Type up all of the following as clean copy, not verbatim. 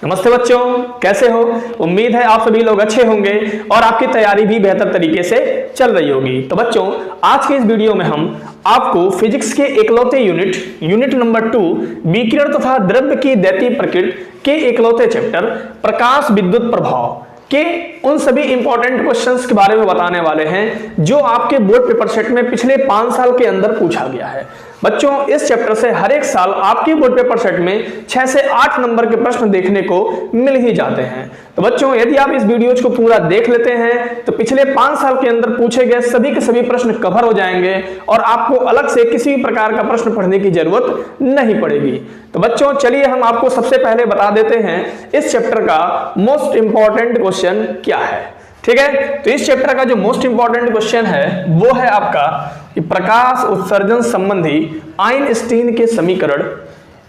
नमस्ते बच्चों, कैसे हो? उम्मीद है आप सभी लोग अच्छे होंगे और आपकी तैयारी भी बेहतर तरीके से चल रही होगी। तो बच्चों, आज के इस वीडियो में हम आपको फिजिक्स के इकलौते यूनिट नंबर 2 विकिरण तथा द्रव्य की दैतीय प्रकृति के इकलौते चैप्टर प्रकाश विद्युत प्रभाव के उन सभी इंपॉर्टेंट क्वेश्चंस के बारे में बताने वाले हैं जो आपके बोर्ड पेपर सेट में पिछले 5 साल के अंदर पूछा गया है। बच्चों, इस चैप्टर से हर एक साल आपके बोर्ड पेपर सेट में 6 से 8 नंबर के प्रश्न देखने को मिल ही जाते हैं। तो बच्चों, यदि आप इस वीडियो को पूरा देख लेते हैं तो पिछले 5 साल के अंदर पूछे गए सभी के सभी प्रश्न कवर हो जाएंगे और आपको अलग से किसी भी प्रकार का प्रश्न पढ़ने की जरूरत नहीं पड़ेगी। तो बच्चों, चलिए हम आपको सबसे पहले बता देते हैं इस चैप्टर का मोस्ट इंपॉर्टेंट क्वेश्चन क्या है। ठीक है, तो इस चैप्टर का जो मोस्ट इंपॉर्टेंट क्वेश्चन है वो है आपका कि प्रकाश उत्सर्जन संबंधी आइंस्टीन के समीकरण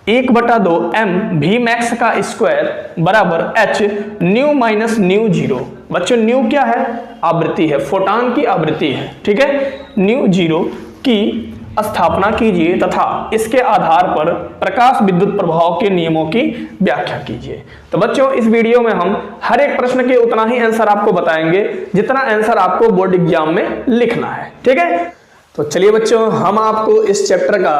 1/2 m v max का स्क्वायर बराबर h new minus mu zero. बच्चों, न्यू क्या है? आवृत्ति है, फोटॉन की आवृत्ति है। ठीक है, न्यू जीरो की स्थापना कीजिए तथा इसके आधार पर प्रकाश विद्युत प्रभाव के नियमों की व्याख्या कीजिए। तो बच्चों, इस वीडियो में हम हर एक प्रश्न के उतना ही आंसर आपको बताएंगे जितना आंसर आपको बोर्ड एग्जाम में लिखना है। ठीक है, तो चलिए बच्चों, हम आपको इस चैप्टर का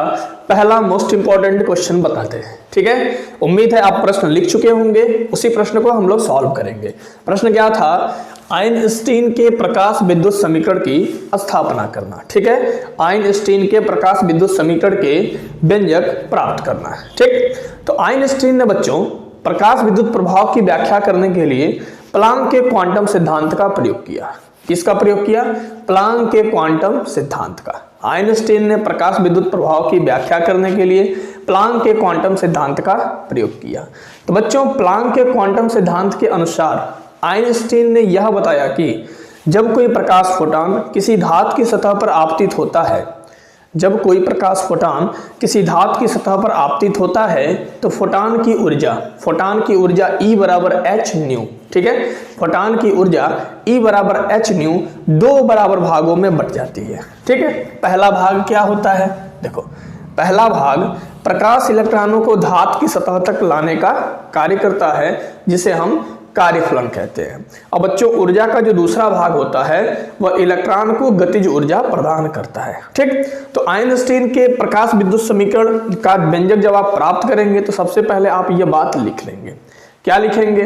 पहला मोस्ट इंपॉर्टेंट क्वेश्चन बताते हैं। ठीक है, उम्मीद है आप प्रश्न लिख चुके होंगे। उसी प्रश्न को हम लोग सॉल्व करेंगे। प्रश्न क्या था? आइंस्टीन के प्रकाश विद्युत समीकरण की स्थापना करना। ठीक है, आइंस्टीन के प्रकाश विद्युत समीकरण के व्यंजक प्राप्त करना है। ठीक, तो आइंस्टीन ने बच्चों प्रकाश विद्युत प्रभाव की व्याख्या करने के लिए प्लांक के क्वांटम सिद्धांत का प्रयोग किया। किसका प्रयोग किया? प्लांक के क्वांटम सिद्धांत का। आइंस्टीन ने प्रकाश विद्युत प्रभाव की व्याख्या करने के लिए प्लांक के क्वांटम सिद्धांत का प्रयोग किया। तो बच्चों, प्लांक के क्वांटम सिद्धांत के अनुसार आइंस्टीन ने यह बताया कि जब कोई प्रकाश फोटॉन किसी धातु की सतह पर आपतित होता है, जब कोई प्रकाश फोटॉन किसी धातु की सतह पर आपतित होता है तो फोटॉन की ऊर्जा E बराबर h न्यू। ठीक है, फोटॉन की ऊर्जा E बराबर h न्यू 2 बराबर भागों में बट जाती है। ठीक है, पहला भाग क्या होता है? देखो, पहला भाग प्रकाश इलेक्ट्रॉनों को धातु की सतह तक लाने का कार्य करता है जिसे हम कार्यफलन कहते हैं। अब बच्चों, ऊर्जा का जो दूसरा भाग होता है वह इलेक्ट्रॉन को गतिज ऊर्जा प्रदान करता है। ठीक, तो आइंस्टीन के प्रकाश विद्युत समीकरण का व्यंजक जब आप प्राप्त करेंगे तो सबसे पहले आप यह बात लिख लेंगे। क्या लिखेंगे?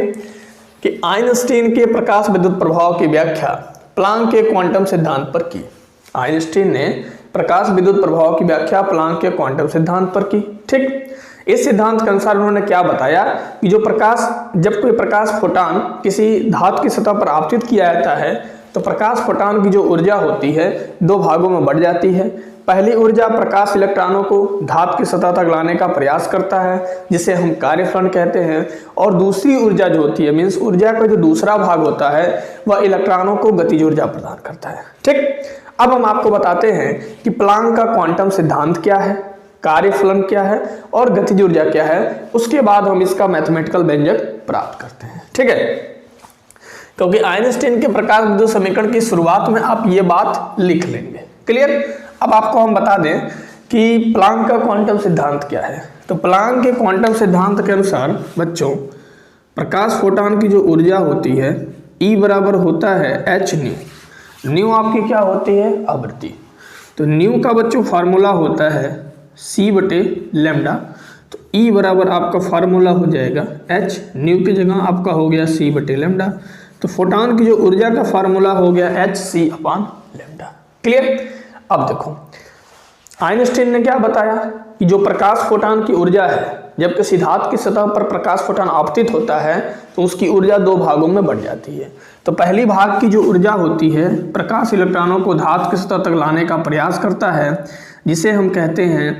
कि आइंस्टीन के प्रकाश विद्युत प्रभाव की व्याख्या प्लांक के क्वांटम सिद्धांत पर की। आइंस्टीन ने प्रकाश विद्युत प्रभाव की व्याख्या प्लांक के क्वांटम सिद्धांत पर की। ठीक, इस सिद्धांत के अनुसार उन्होंने क्या बताया कि जब कोई प्रकाश फोटॉन किसी धातु की सतह पर आपतित किया जाता है तो प्रकाश फोटॉन की जो ऊर्जा होती है 2 भागों में बढ़ जाती है। पहली ऊर्जा प्रकाश इलेक्ट्रॉनों को धातु की सतह तक लाने का प्रयास करता है जिसे हम कार्यफलन कहते हैं, और दूसरी ऊर्जा जो होती है मीन्स ऊर्जा का जो दूसरा भाग होता है वह इलेक्ट्रॉनों को गतिज ऊर्जा प्रदान करता है। ठीक, अब हम आपको बताते हैं कि प्लांक का क्वांटम सिद्धांत क्या है, कार्यफलन क्या है और गतिज ऊर्जा क्या है। उसके बाद हम इसका मैथमेटिकल व्यंजक प्राप्त करते हैं। ठीक है, क्योंकि आइंस्टीन के प्रकाश विद्युत समीकरण की शुरुआत में आप ये बात लिख लेंगे। क्लियर? अब आपको हम बता दें कि प्लांक का क्वांटम सिद्धांत क्या है। तो प्लांक के क्वांटम सिद्धांत के अनुसार बच्चों प्रकाश फोटॉन की जो ऊर्जा होती है E बराबर होता है h न्यू। न्यू आपकी क्या होती है? आवृत्ति। तो न्यू का बच्चों फार्मूला होता है c/λ। तो E बराबर आपका फार्मूला हो जाएगा h, न्यू की जगह आपका हो गया c/λ। तो फोटॉन की जो ऊर्जा का फार्मूला हो गया hc/λ। क्लियर? अब देखो, आइंस्टीन ने क्या बताया कि जो प्रकाश फोटॉन की ऊर्जा है जब किसी धातु की सतह पर प्रकाश फोटॉन आपतित होता है तो उसकी ऊर्जा 2 भागों में बढ़ जाती है। तो पहली भाग की जो ऊर्जा होती है प्रकाश इलेक्ट्रॉनों को धातु की सतह तक लाने का प्रयास करता है जिसे हम कहते हैं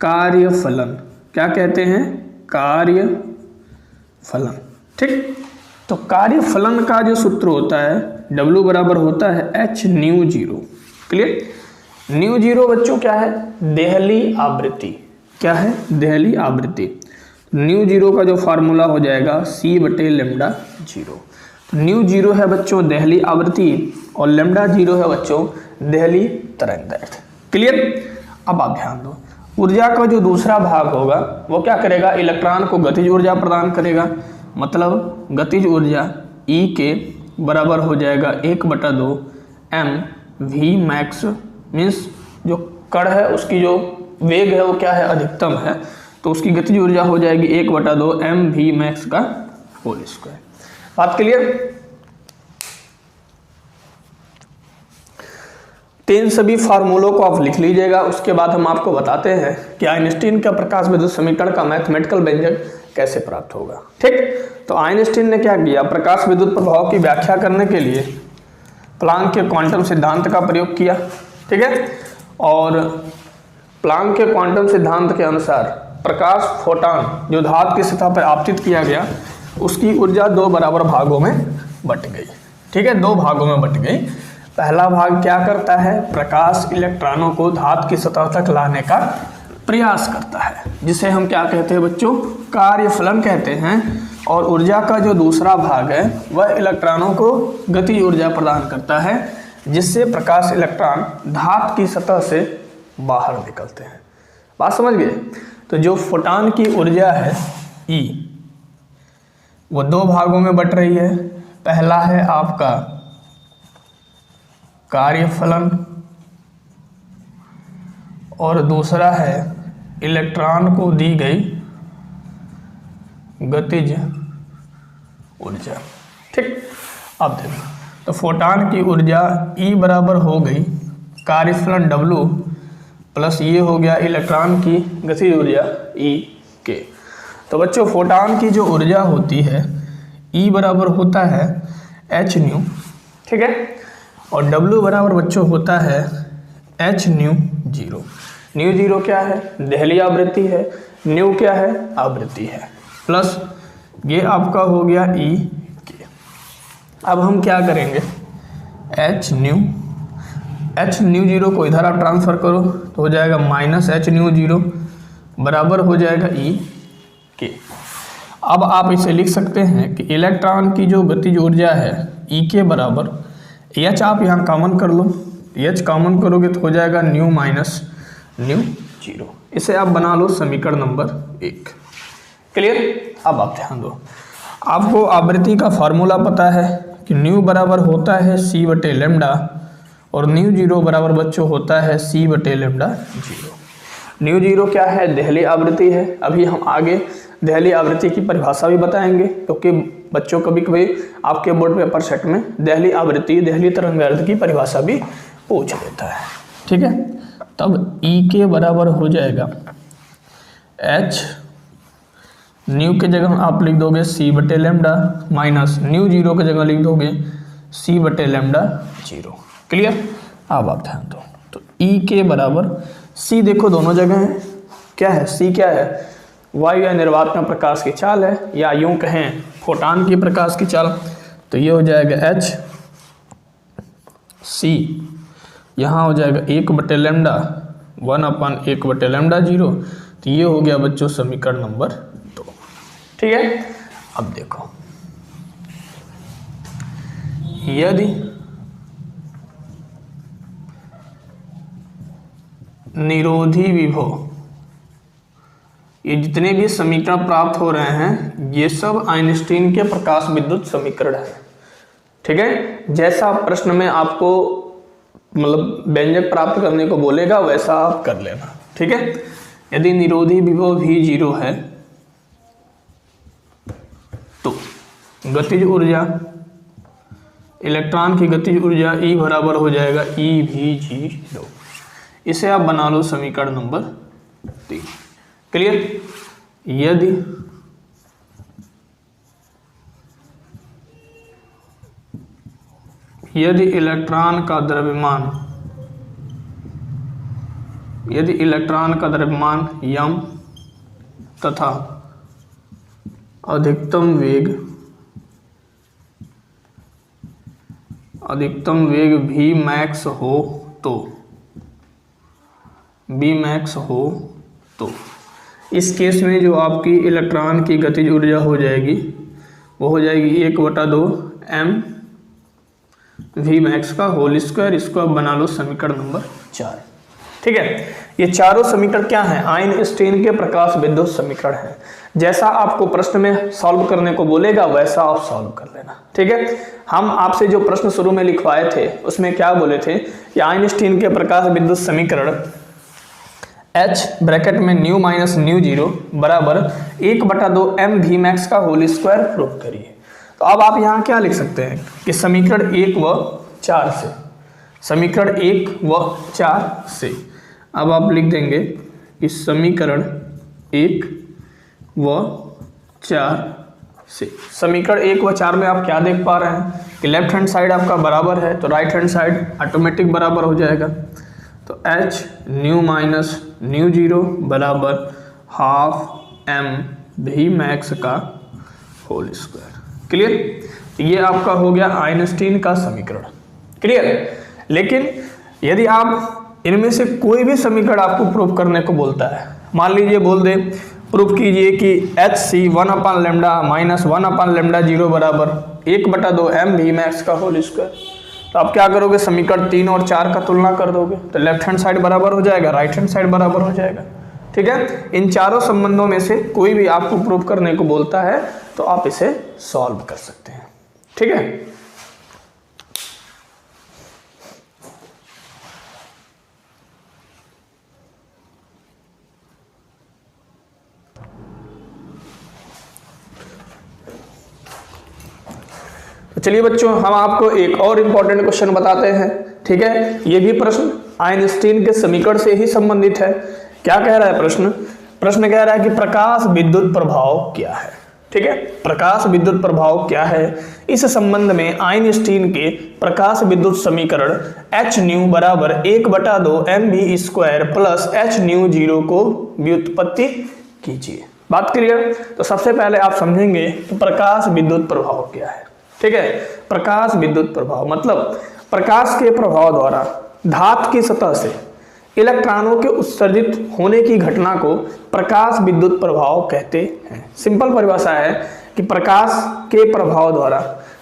कार्यफलन। क्या कहते हैं? कार्यफलन। ठीक, तो कार्यफलन का जो सूत्र होता है W बराबर होता है h mu zero. Clear? Mu zero बच्चों क्या है? देहली आवृत्ति। क्या है? देहली आवृत्ति। न्यू जीरो का जो फार्मूला हो जाएगा c/λ जीरो। न्यू जीरो है बच्चों देहली आवृत्ति और लैम्डा जीरो है बच्चों देहली तरंगदैर्घ्य। क्लियर? अब आप ध्यान दो, ऊर्जा का जो दूसरा भाग होगा वो क्या करेगा? इलेक्ट्रॉन को गतिज ऊर्जा प्रदान करेगा। मतलब गतिज ऊर्जा E के बराबर हो जाएगा 1/2 m v मैक्स, मीन्स जो कण है उसकी जो वेग है वो क्या है, अधिकतम है, तो उसकी गतिज ऊर्जा हो जाएगी 1/2 m v मैक्स का होल स्क्वायर। बात क्लियर? तो इन सभी फार्मूलों को आप लिख लीजिएगा। उसके बाद हम आपको बताते हैं कि आइंस्टीन का प्रकाश विद्युत समीकरण का मैथमेटिकल व्यंजक कैसे प्राप्त होगा। ठीक, तो आइंस्टीन ने क्या किया, प्रकाश विद्युत प्रभाव की व्याख्या करने के लिए प्लांक के क्वांटम सिद्धांत का प्रयोग किया। ठीक है, और प्लांक के क्वांटम सिद्धांत के अनुसार प्रकाश फोटॉन जो धातु की सतह पर आपतित किया गया उसकी ऊर्जा 2 बराबर भागों में बट गई। ठीक है, 2 भागों में बट गई। पहला भाग क्या करता है, प्रकाश इलेक्ट्रॉनों को धातु की सतह तक लाने का प्रयास करता है, जिसे हम क्या कहते हैं बच्चों, कार्यफलन कहते हैं। और ऊर्जा का जो दूसरा भाग है वह इलेक्ट्रॉनों को गति ऊर्जा प्रदान करता है, जिससे प्रकाश इलेक्ट्रॉन धातु की सतह से बाहर निकलते हैं। बात समझ गए? तो जो फोटॉन की ऊर्जा है E, वो 2 भागों में बट रही है। पहला है आपका कार्यफलन और दूसरा है इलेक्ट्रॉन को दी गई गतिज ऊर्जा। ठीक, अब देखो, तो फोटॉन की ऊर्जा E बराबर हो गई कार्यफलन W प्लस ये हो गया इलेक्ट्रॉन की गतिज ऊर्जा E के। तो बच्चों फोटॉन की जो ऊर्जा होती है E बराबर होता है h न्यू। ठीक है, और W बराबर बच्चों होता है h mu zero. Mu zero क्या है, देहली आवृत्ति है, न्यू क्या है, आवृत्ति है, प्लस ये आपका हो गया E के। अब हम क्या करेंगे, h न्यू जीरो को इधर आप ट्रांसफर करो तो हो जाएगा माइनस h न्यू जीरो बराबर हो जाएगा E के। अब आप इसे लिख सकते हैं कि इलेक्ट्रॉन की जो गतिज ऊर्जा है E के बराबर H आप यहाँ कॉमन कर लो, H कॉमन करोगे तो हो जाएगा न्यू माइनस न्यू जीरो। इसे आप बना लो समीकरण नंबर 1। क्लियर? अब आप ध्यान दो, आपको आवृत्ति का फॉर्मूला पता है कि न्यू बराबर होता है C बटे लेमडा और न्यू जीरो बराबर बच्चों होता है C बटे लेमडा जीरो। न्यू जीरो क्या है, देहली आवृत्ति है। अभी हम आगे देहली आवृत्ति की परिभाषा भी बताएंगे, क्योंकि बच्चों कभी कभी आपके बोर्ड पेपर सेट में देहली आवृत्ति, देहली तरंगार्थ की परिभाषा भी पूछ लेता है। ठीक है, तब E के बराबर हो जाएगा H न्यू के जगह आप लिख दोगे C बटे लेमडा माइनस न्यू जीरो के जगह लिख दोगे C बटे लेमडा जीरो। क्लियर? अब आप ध्यान दो, तो E के बराबर C देखो दोनों जगह है, क्या है, C क्या है, वायु या निर्वात में प्रकाश की चाल है, या यूं कहें फोटॉन की प्रकाश की चाल। तो ये हो जाएगा H C, यहाँ हो जाएगा 1 बटे लेमडा 1/1 बटे लेमडा जीरो। तो ये हो गया बच्चों समीकरण नंबर 2। ठीक है, अब देखो, यदि निरोधी विभव, ये जितने भी समीकरण प्राप्त हो रहे हैं ये सब आइंस्टीन के प्रकाश विद्युत समीकरण है। ठीक है, जैसा प्रश्न में आपको मतलब व्यंजक प्राप्त करने को बोलेगा वैसा आप कर लेना। ठीक है, यदि निरोधी विभव भी 0 है तो गतिज ऊर्जा, इलेक्ट्रॉन की गतिज ऊर्जा E बराबर हो जाएगा EV0। इसे आप बना लो समीकरण नंबर 3। क्लियर? यदि इलेक्ट्रॉन का द्रव्यमान m तथा अधिकतम वेग Vmax हो तो इस केस में जो आपकी इलेक्ट्रॉन की गतिज ऊर्जा हो जाएगी वो हो जाएगी 1/2 m Vmax का होल स्क्वायर। इसको आप बना लो समीकरण नंबर 4। ठीक है, ये चारों समीकरण क्या हैं? आइंस्टीन के प्रकाश विद्युत समीकरण हैं। जैसा आपको प्रश्न में सॉल्व करने को बोलेगा वैसा आप सॉल्व कर लेना, ठीक है। हम आपसे जो प्रश्न शुरू में लिखवाए थे उसमें क्या बोले थे कि आइंस्टीन के प्रकाश विद्युत समीकरण H ब्रैकेट में न्यू माइनस न्यू जीरो बराबर 1/2 mv मैक्स का होल स्क्वायर प्रूव करिए। तो अब आप यहाँ क्या लिख सकते हैं कि समीकरण 1 व 4 से, समीकरण 1 व 4 से अब आप लिख देंगे कि समीकरण 1 व 4 से, समीकरण 1 व 4 में आप क्या देख पा रहे हैं कि लेफ्ट हैंड साइड आपका बराबर है तो राइट हैंड साइड ऑटोमेटिक बराबर हो जाएगा। तो H new minus mu zero बराबर हाफ एम भी मैक्स का होल स्क्वायर। क्लियर? ये आपका हो गया आइंस्टीन का समीकरण। क्लियर? लेकिन यदि आप इनमें से कोई भी समीकरण आपको प्रूव करने को बोलता है, मान लीजिए बोल दे प्रूफ कीजिए कि HC 1/λ माइनस 1/λ जीरो बराबर 1/2 mv मैक्स का होल स्क्वायर, तो आप क्या करोगे? समीकरण 3 और 4 का तुलना कर दोगे तो लेफ्ट हैंड साइड बराबर हो जाएगा, राइट हैंड साइड बराबर हो जाएगा, ठीक है। इन चारों संबंधों में से कोई भी आपको प्रूफ करने को बोलता है तो आप इसे सॉल्व कर सकते हैं, ठीक है। तो चलिए बच्चों, हम आपको एक और इम्पॉर्टेंट क्वेश्चन बताते हैं, ठीक है। ये भी प्रश्न आइंस्टीन के समीकरण से ही संबंधित है। क्या कह रहा है प्रश्न? प्रश्न कह रहा है कि प्रकाश विद्युत प्रभाव क्या है, ठीक है। प्रकाश विद्युत प्रभाव क्या है, इस संबंध में आइंस्टीन के प्रकाश विद्युत समीकरण H न्यू बराबर 1/2 mv square plus H mu zero को व्युत्पत्ति कीजिए। बात क्लियर? तो सबसे पहले आप समझेंगे कि प्रकाश विद्युत प्रभाव क्या है, ठीक है। प्रकाश विद्युत प्रभाव मतलब प्रकाश के प्रभाव द्वारा धातु की सतह से इलेक्ट्रॉनों के उत्सर्जित होने की घटना को प्रकाश विद्युत प्रभाव कहते हैं। सिंपल परिभाषा है कि प्रकाश के प्रभाव द्वारा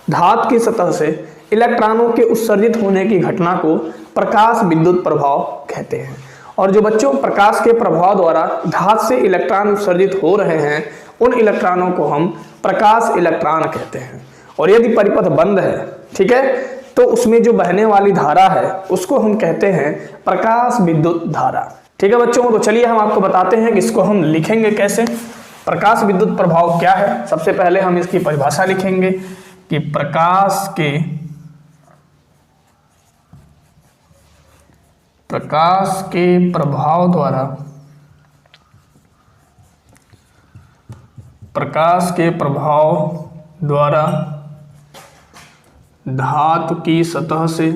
धातु की सतह से इलेक्ट्रॉनों के उत्सर्जित होने की घटना को प्रकाश विद्युत प्रभाव कहते हैं। और जो बच्चों प्रकाश के प्रभाव द्वारा धातु से इलेक्ट्रॉन उत्सर्जित हो रहे हैं उन इलेक्ट्रॉनों को हम प्रकाश इलेक्ट्रॉन कहते हैं। और यदि परिपथ बंद है, ठीक है, तो उसमें जो बहने वाली धारा है उसको हम कहते हैं प्रकाश विद्युत धारा, ठीक है बच्चों। तो चलिए हम आपको बताते हैं कि इसको हम लिखेंगे कैसे। प्रकाश विद्युत प्रभाव क्या है? सबसे पहले हम इसकी परिभाषा लिखेंगे कि प्रकाश के प्रभाव द्वारा धातु की सतह से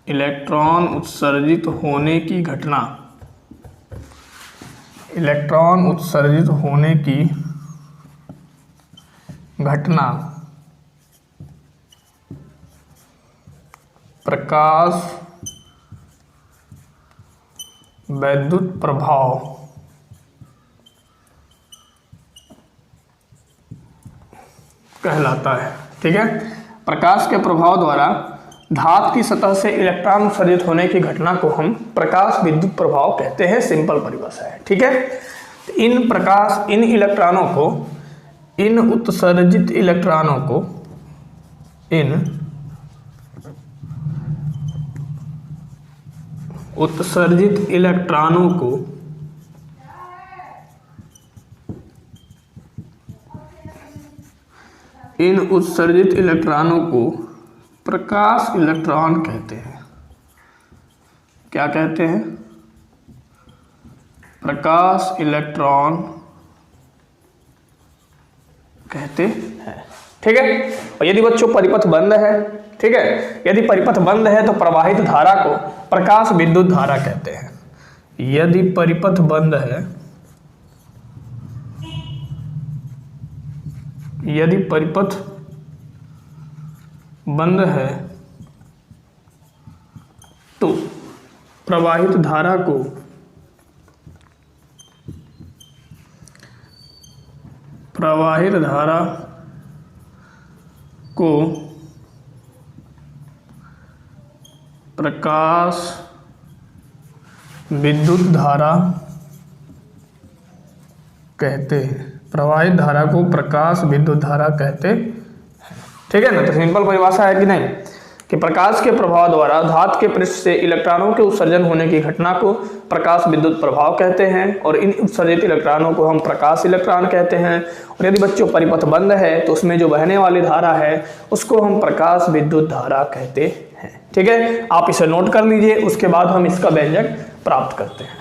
इलेक्ट्रॉन उत्सर्जित होने की घटना प्रकाश विद्युत प्रभाव कहलाता है, ठीक है। प्रकाश के प्रभाव द्वारा धातु की सतह से इलेक्ट्रॉन उत्सर्जित होने की घटना को हम प्रकाश विद्युत प्रभाव कहते हैं। सिंपल परिभाषा है, ठीक है। इन उत्सर्जित इलेक्ट्रॉनों को प्रकाश इलेक्ट्रॉन कहते हैं। क्या कहते हैं? प्रकाश इलेक्ट्रॉन कहते हैं, ठीक है। और यदि बच्चों परिपथ बंद है, ठीक है, यदि परिपथ बंद है तो प्रवाहित धारा को प्रकाश विद्युत धारा कहते हैं। यदि परिपथ बंद है तो प्रवाहित धारा को प्रवाहित धारा को प्रकाश विद्युत धारा कहते हैं। प्रवाहित धारा को प्रकाश विद्युत धारा कहते हैं। ठीक है ना। तो सिंपल परिभाषा है कि नहीं कि प्रकाश के प्रभाव द्वारा धातु के पृष्ठ से इलेक्ट्रॉनों के उत्सर्जन होने की घटना को प्रकाश विद्युत प्रभाव कहते हैं और इन उत्सर्जित इलेक्ट्रॉनों को हम प्रकाश इलेक्ट्रॉन कहते हैं। और यदि बच्चों परिपथ बंद है तो उसमें जो बहने वाली धारा है उसको हम प्रकाश विद्युत धारा कहते हैं। ठीक है, आप इसे नोट कर लीजिए, उसके बाद हम इसका व्यंजक प्राप्त करते हैं।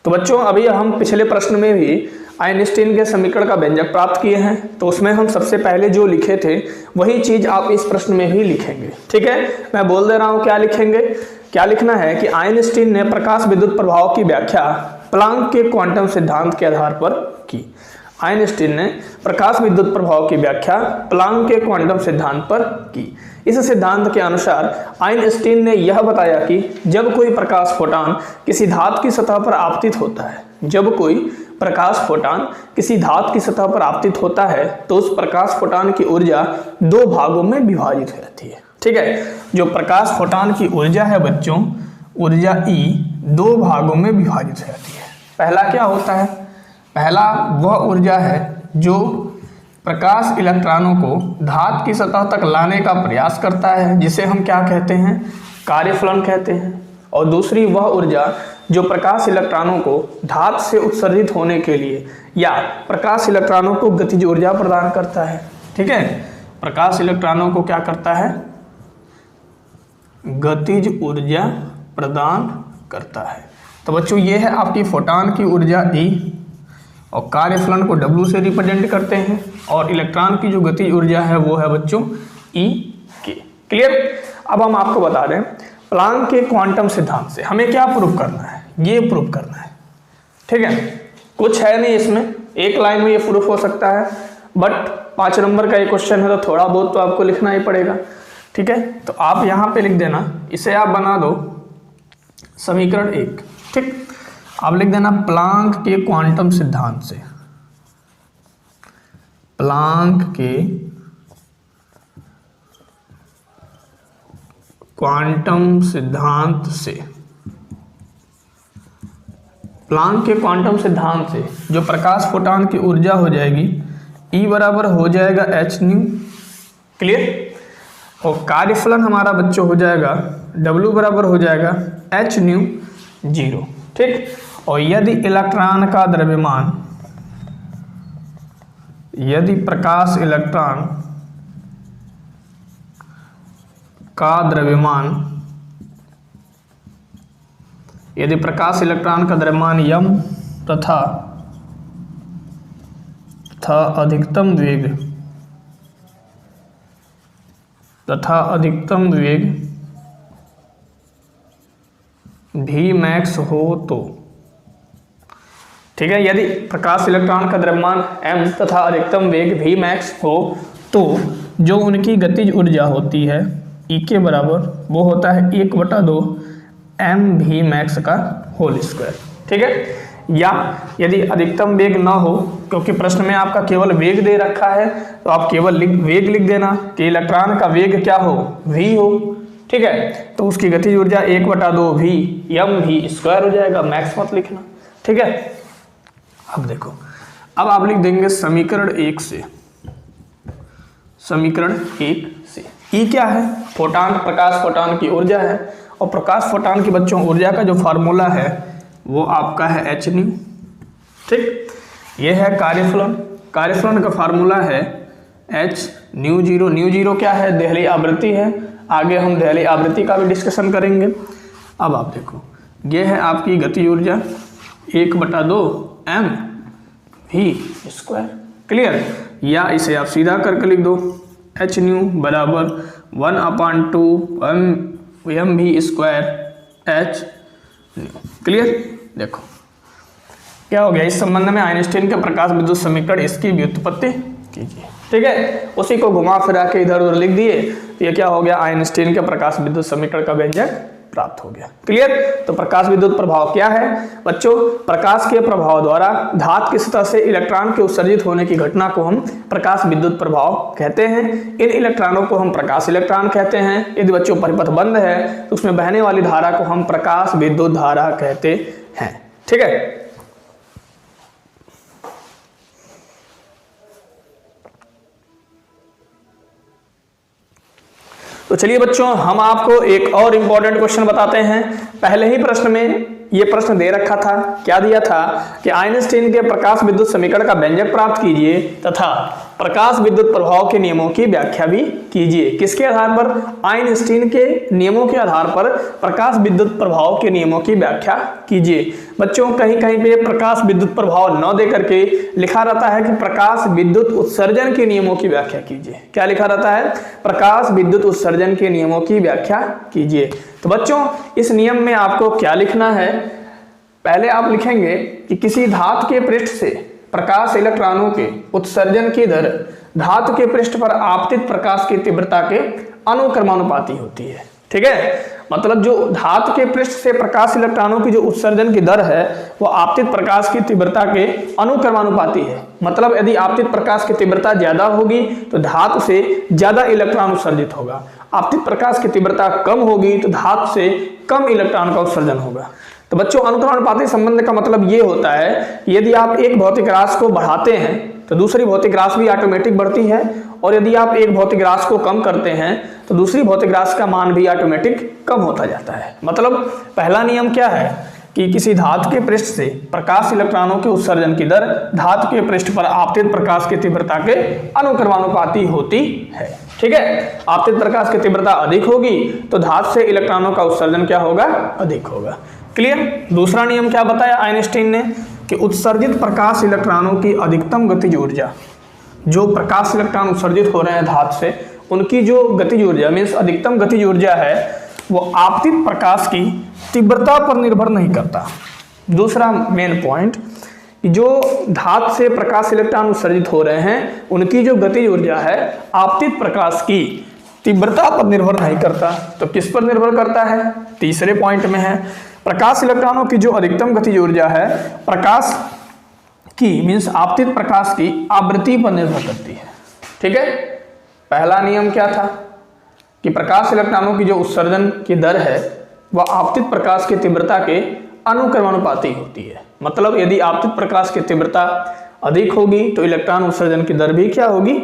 तो बच्चों अभी हम पिछले प्रश्न में भी आइंस्टीन के समीकरण का व्यंजक प्राप्त किए हैं, तो उसमें हम सबसे पहले जो लिखे थे वही चीज आप इस प्रश्न में भी लिखेंगे। ठीक है, मैं बोल दे रहा हूं क्या लिखेंगे। क्या लिखना है कि आइंस्टीन ने प्रकाश विद्युत प्रभाव की व्याख्या प्लांक के क्वांटम सिद्धांत के आधार पर की। आइंस्टीन ने प्रकाश विद्युत प्रभाव की व्याख्या प्लांक के क्वांटम सिद्धांत पर की। इस सिद्धांत के अनुसार आइंस्टीन ने यह बताया कि जब कोई प्रकाश फोटॉन किसी धातु की सतह पर आपतित होता है, जब कोई प्रकाश फोटॉन किसी धातु की सतह पर आपतित होता है तो उस प्रकाश फोटॉन की ऊर्जा दो भागों में विभाजित हो जाती है। ठीक है, जो प्रकाश फोटॉन की ऊर्जा है बच्चों, ऊर्जा E दो भागों में विभाजित हो जाती है। पहला क्या होता है, पहला वह ऊर्जा है जो प्रकाश इलेक्ट्रॉनों को धातु की सतह तक लाने का प्रयास करता है, जिसे हम क्या कहते हैं, कार्यफलन कहते हैं। और दूसरी वह ऊर्जा जो प्रकाश इलेक्ट्रॉनों को धातु से उत्सर्जित होने के लिए या प्रकाश इलेक्ट्रॉनों को गतिज ऊर्जा प्रदान करता है। ठीक है, प्रकाश इलेक्ट्रॉनों को क्या करता है, गतिज ऊर्जा प्रदान करता है। तो बच्चों ये है आपकी फोटॉन की ऊर्जा E और कार्यफलन को W से रिप्रेजेंट करते हैं और इलेक्ट्रॉन की जो गतिज ऊर्जा है वो है बच्चों E के। क्लियर। अब हम आपको बता दें प्लांक के क्वांटम सिद्धांत से हमें क्या प्रूव करना है, ये प्रूव करना है। ठीक है, कुछ है नहीं इसमें, एक लाइन में ये प्रूफ हो सकता है, बट 5 नंबर का ये क्वेश्चन है तो थोड़ा बहुत तो आपको लिखना ही पड़ेगा। ठीक है, तो आप यहाँ पे लिख देना, इसे आप बना दो समीकरण 1। ठीक, आप लिख देना प्लांक के क्वांटम सिद्धांत से, प्लांक के क्वांटम सिद्धांत से, प्लांक के क्वांटम सिद्धांत से जो प्रकाश फोटॉन की ऊर्जा हो जाएगी E बराबर हो जाएगा h न्यू। क्लियर। और कार्यफलन हमारा बच्चों हो जाएगा W बराबर हो जाएगा h न्यू 0। ठीक, और यदि इलेक्ट्रॉन का द्रव्यमान, यदि प्रकाश इलेक्ट्रॉन का द्रव्यमान, यदि प्रकाश इलेक्ट्रॉन का द्रव्यमान m तथा अधिकतम वेग Vmax हो तो, ठीक है, यदि प्रकाश इलेक्ट्रॉन का द्रव्यमान m तथा अधिकतम वेग Vmax हो तो जो उनकी गतिज ऊर्जा होती है E के बराबर वो होता है 1/2 mVmax का होल स्क्वायर। ठीक है, या यदि अधिकतम वेग ना हो, क्योंकि प्रश्न में आपका केवल वेग दे रखा है तो आप केवल वेग लिख देना कि इलेक्ट्रॉन का वेग क्या हो, v हो। ठीक है, तो उसकी गतिज ऊर्जा 1/2 v mv स्क्वायर हो जाएगा, मैक्स मत लिखना। ठीक है, अब देखो, अब आप लिख देंगे समीकरण 1 से, समीकरण 1 से E क्या है, फोटॉन, प्रकाश फोटॉन की ऊर्जा है और प्रकाश फोटॉन की बच्चों ऊर्जा का जो फार्मूला है वो आपका है h न्यू। ठीक, ये है कार्यफलन, कार्यफलन का फार्मूला है h न्यू 0। न्यू 0 क्या है, देहली आवृत्ति है, आगे हम देहली आवृत्ति का भी डिस्कशन करेंगे। अब आप देखो, ये है आपकी गति ऊर्जा 1/2 mv स्क्वायर। क्लियर, या इसे आप सीधा करके लिख दो h न्यू बराबर 1/2 mv square h new. Clear. देखो क्या हो गया, इस संबंध में आइंस्टीन के प्रकाश विद्युत समीकरण इसकी व्युत्पत्ति कीजिए। ठीक है, उसी को घुमा फिरा के इधर उधर लिख दिए तो ये क्या हो गया, आइंस्टीन के प्रकाश विद्युत समीकरण का व्यंजक प्राप्त हो गया। क्लियर? तो प्रकाश विद्युत प्रभाव क्या है बच्चों? प्रकाश के प्रभाव द्वारा धातु की सतह से इलेक्ट्रॉन के उत्सर्जित होने की घटना को हम प्रकाश विद्युत प्रभाव कहते हैं। इन इलेक्ट्रॉनों को हम प्रकाश इलेक्ट्रॉन कहते हैं। यदि बच्चों परिपथ बंद है तो उसमें बहने वाली धारा को हम प्रकाश विद्युत धारा कहते हैं। ठीक है? तो चलिए बच्चों, हम आपको एक और इंपॉर्टेंट क्वेश्चन बताते हैं। पहले ही प्रश्न में ये प्रश्न दे रखा था, क्या दिया था कि आइंस्टीन के प्रकाश विद्युत समीकरण का व्यंजक प्राप्त कीजिए तथा प्रकाश विद्युत प्रभाव के नियमों की व्याख्या भी कीजिए। किसके आधार पर? आइंस्टीन के नियमों के आधार पर प्रकाश विद्युत प्रभाव के नियमों की व्याख्या कीजिए। बच्चों कहीं कहीं पे प्रकाश विद्युत प्रभाव न दे करके लिखा रहता है कि प्रकाश विद्युत उत्सर्जन के नियमों की व्याख्या कीजिए। क्या लिखा रहता है? प्रकाश विद्युत उत्सर्जन के नियमों की व्याख्या कीजिए। तो बच्चों इस नियम में आपको क्या लिखना है? पहले आप लिखेंगे कि किसी धातु के पृष्ठ से प्रकाश इलेक्ट्रॉनों के उत्सर्जन की दर धातु के पृष्ठ पर आपतित प्रकाश की तीव्रता के अनुक्रमानुपाती होती है। ठीक है? मतलब जो धातु के पृष्ठ से प्रकाश इलेक्ट्रॉनों की जो उत्सर्जन की दर है वो आपतित प्रकाश की तीव्रता के अनुक्रमानुपाती है। मतलब यदि आपतित प्रकाश की तीव्रता ज्यादा होगी तो धातु से ज्यादा इलेक्ट्रॉन उत्सर्जित होगा, आपतित प्रकाश की तीव्रता कम होगी तो धातु से कम इलेक्ट्रॉन का उत्सर्जन होगा। तो बच्चों अनुक्रमानुपाती संबंध का मतलब ये होता है कि यदि आप एक भौतिक राशि को बढ़ाते हैं तो दूसरी भौतिक राशि भी ऑटोमेटिक बढ़ती है, और यदि आप एक भौतिक राशि को कम करते हैं तो दूसरी भौतिक राशि का मान भी ऑटोमेटिक कम होता जाता है। मतलब पहला नियम क्या है कि किसी धातु के पृष्ठ से प्रकाश इलेक्ट्रॉनों के उत्सर्जन की दर धातु के पृष्ठ पर आपतित प्रकाश की तीव्रता के अनुक्रमानुपाती होती है। ठीक है? आपतित प्रकाश की तीव्रता अधिक होगी तो धातु से इलेक्ट्रॉनों का उत्सर्जन क्या होगा? अधिक होगा। क्लियर? दूसरा नियम क्या बताया आइंस्टीन ने कि उत्सर्जित प्रकाश इलेक्ट्रॉनों की अधिकतम गतिज ऊर्जा, जो प्रकाश इलेक्ट्रॉन उत्सर्जित हो रहे हैं धातु से, उनकी जो गतिज ऊर्जा मीन्स अधिकतम गतिज ऊर्जा है वो आपतित प्रकाश की तीव्रता पर निर्भर नहीं करता। दूसरा मेन पॉइंट, जो धातु से प्रकाश इलेक्ट्रॉन उत्सर्जित हो रहे हैं उनकी जो गतिज ऊर्जा है आपतित प्रकाश की तीव्रता पर निर्भर नहीं करता। तो किस पर निर्भर करता है? तीसरे पॉइंट में है प्रकाश इलेक्ट्रॉनों की जो अधिकतम गतिज ऊर्जा है प्रकाश की मीन्स आपतित प्रकाश की आवृत्ति पर निर्भर करती है। ठीक है? पहला नियम क्या था कि प्रकाश इलेक्ट्रॉनों की जो उत्सर्जन की दर है वह आपतित प्रकाश की तीव्रता के अनुक्रमानुपाती होती है। मतलब यदि आपतित प्रकाश की तीव्रता अधिक होगी तो इलेक्ट्रॉन उत्सर्जन की दर भी क्या होगी?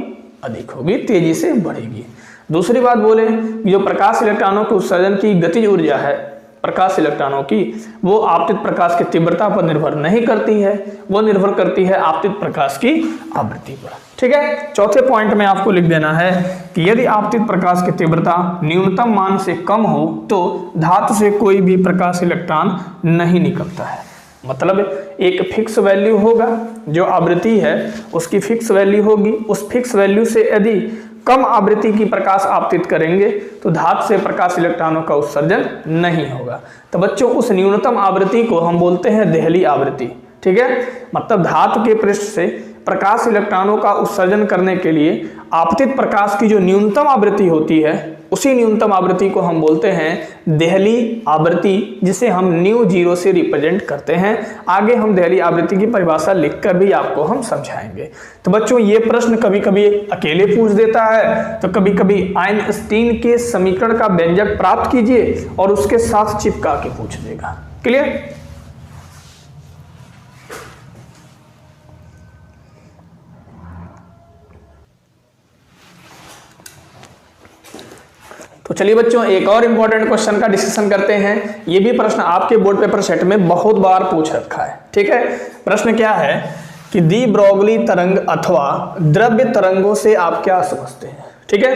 अधिक होगी, तेजी से बढ़ेगी। दूसरी बात बोले जो प्रकाश इलेक्ट्रॉनों के उत्सर्जन की गतिज ऊर्जा है प्रकाश इलेक्ट्रॉनों की वो आपतित प्रकाश की तीव्रता पर निर्भर नहीं करती है, वो निर्भर करती है आपतित प्रकाश की आवृत्ति पर। ठीक है? चौथे पॉइंट में आपको लिख देना है कि यदि आपतित प्रकाश की तीव्रता न्यूनतम मान से कम हो तो धातु से कोई भी प्रकाश इलेक्ट्रॉन नहीं निकलता है। मतलब एक फिक्स वैल्यू होगा, जो आवृत्ति है उसकी फिक्स वैल्यू होगी, उस फिक्स वैल्यू से यदि कम आवृत्ति की प्रकाश आपतित करेंगे तो धातु से प्रकाश इलेक्ट्रॉनों का उत्सर्जन नहीं होगा। तो बच्चों उस न्यूनतम आवृत्ति को हम बोलते हैं देहली आवृत्ति। ठीक है? मतलब धातु के पृष्ठ से प्रकाश इलेक्ट्रॉनों का उत्सर्जन करने के लिए आपतित प्रकाश की जो न्यूनतम आवृत्ति होती है उसी न्यूनतम आवृत्ति को हम बोलते हैं देहली आवृत्ति, जिसे हम ν0 से रिप्रेजेंट करते हैं। आगे हम देहली आवृत्ति की परिभाषा लिखकर भी आपको हम समझाएंगे। तो बच्चों ये प्रश्न कभी कभी अकेले पूछ देता है, तो कभी कभी आइंस्टीन के समीकरण का व्यंजक प्राप्त कीजिए और उसके साथ चिपका के पूछ देगा। क्लियर? तो चलिए बच्चों एक और इंपॉर्टेंट क्वेश्चन का डिस्कशन करते हैं। ये भी प्रश्न आपके बोर्ड पेपर सेट में बहुत बार पूछ रखा है। ठीक है? प्रश्न क्या है कि दी ब्रोगली तरंग अथवा द्रव्य तरंगों से आप क्या समझते हैं? ठीक है?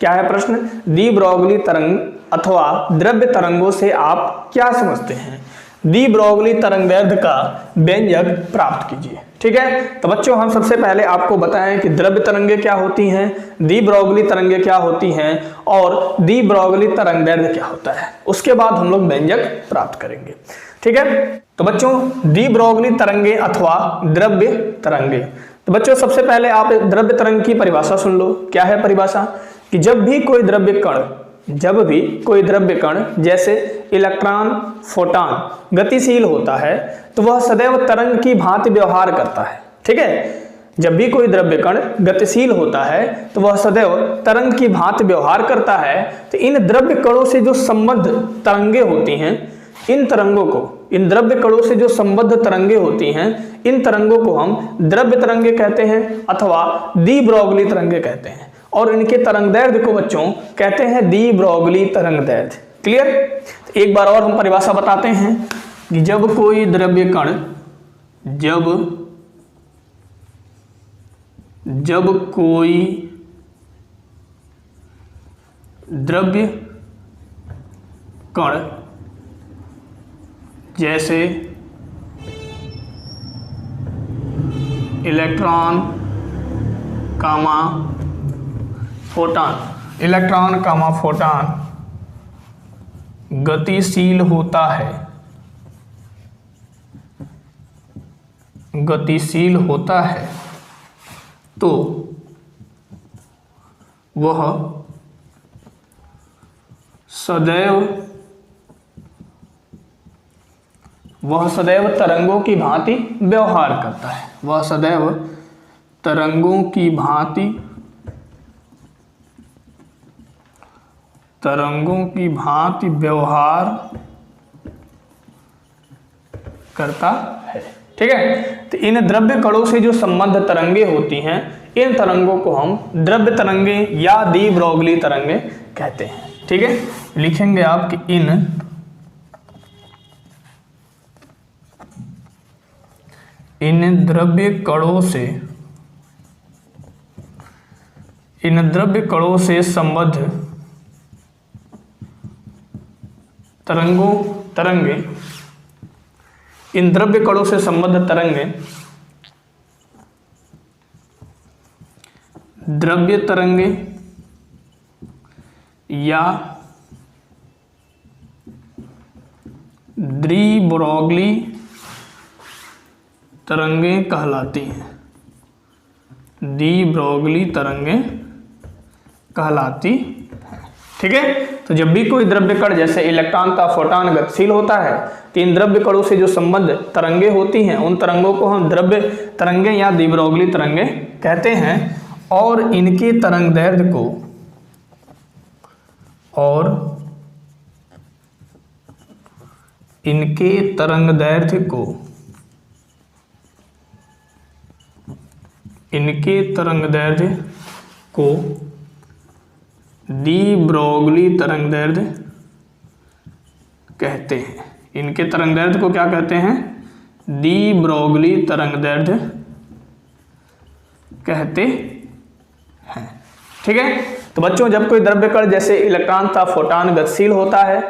क्या है प्रश्न? दी ब्रोगली तरंग अथवा द्रव्य तरंगों से आप क्या समझते हैं? दी ब्रोगली तरंगदैर्ध्य का व्यंजक प्राप्त कीजिए। ठीक है? तो बच्चों हम सबसे पहले आपको बताएं कि द्रव्य तरंगे क्या होती हैं, दी ब्रोगली तरंगे क्या होती हैं और दी ब्रोगली तरंगदैर्ध्य क्या होता है। उसके बाद हम लोग व्यंजक प्राप्त करेंगे। ठीक है? तो बच्चों दी ब्रोगली तरंगे अथवा द्रव्य तरंगे, तो बच्चों सबसे पहले आप द्रव्य तरंग की परिभाषा सुन लो। क्या है परिभाषा? कि जब भी कोई द्रव्य कण जब भी कोई द्रव्य कण जैसे इलेक्ट्रॉन, फोटॉन गतिशील होता है तो वह सदैव तरंग की भांति व्यवहार करता है। ठीक है, जब भी कोई द्रव्य कण गतिशील होता है तो वह सदैव तरंग की भांति व्यवहार करता है। तो इन द्रव्य कणों से जो संबद्ध तरंगे होती हैं, इन तरंगों को, इन द्रव्य कणों से जो संबद्ध तरंगे होती हैं, इन तरंगों को हम द्रव्य तरंगे कहते हैं अथवा डी ब्रोगली तरंगे कहते हैं। और इनके तरंगदैर्ध्य को बच्चों कहते हैं डी ब्रोगली तरंगदैर्ध्य। क्लियर? एक बार और हम परिभाषा बताते हैं कि जब कोई द्रव्य कण, जब कोई द्रव्य कण जैसे इलेक्ट्रॉन कामा फोटॉन गतिशील होता है तो वह तरंगों की भांति व्यवहार करता है। वह सदैव तरंगों की भांति व्यवहार करता है। ठीक है, तो इन द्रव्य कणों से जो संबद्ध तरंगे होती हैं, इन तरंगों को हम द्रव्य तरंगे या डी ब्रोगली तरंगे कहते हैं। ठीक है, लिखेंगे आप कि इन द्रव्य कणों से संबद्ध तरंगे, इन द्रव्य कणों से संबद्ध तरंगे द्रव्य तरंगे या डी ब्रोगली तरंगे कहलाती हैं। डी ब्रोगली तरंगे कहलाती हैं। ठीक है, तो जब भी कोई द्रव्य कण जैसे इलेक्ट्रॉन का फोटॉन गतिशील होता है तो इन द्रव्य कणों से जो संबद्ध तरंगे होती हैं, उन तरंगों को हम द्रव्य तरंगे या डी ब्रोगली तरंगे कहते हैं। और इनके तरंगदैर्ध्य को डी ब्रोगली तरंगदैर्ध्य कहते हैं। इनके तरंगदैर्ध्य को क्या कहते हैं? डी ब्रोगली तरंगदैर्ध्य कहते हैं। ठीक है, तो बच्चों जब कोई द्रव्य कण जैसे इलेक्ट्रॉन तथा फोटॉन गतिशील होता है,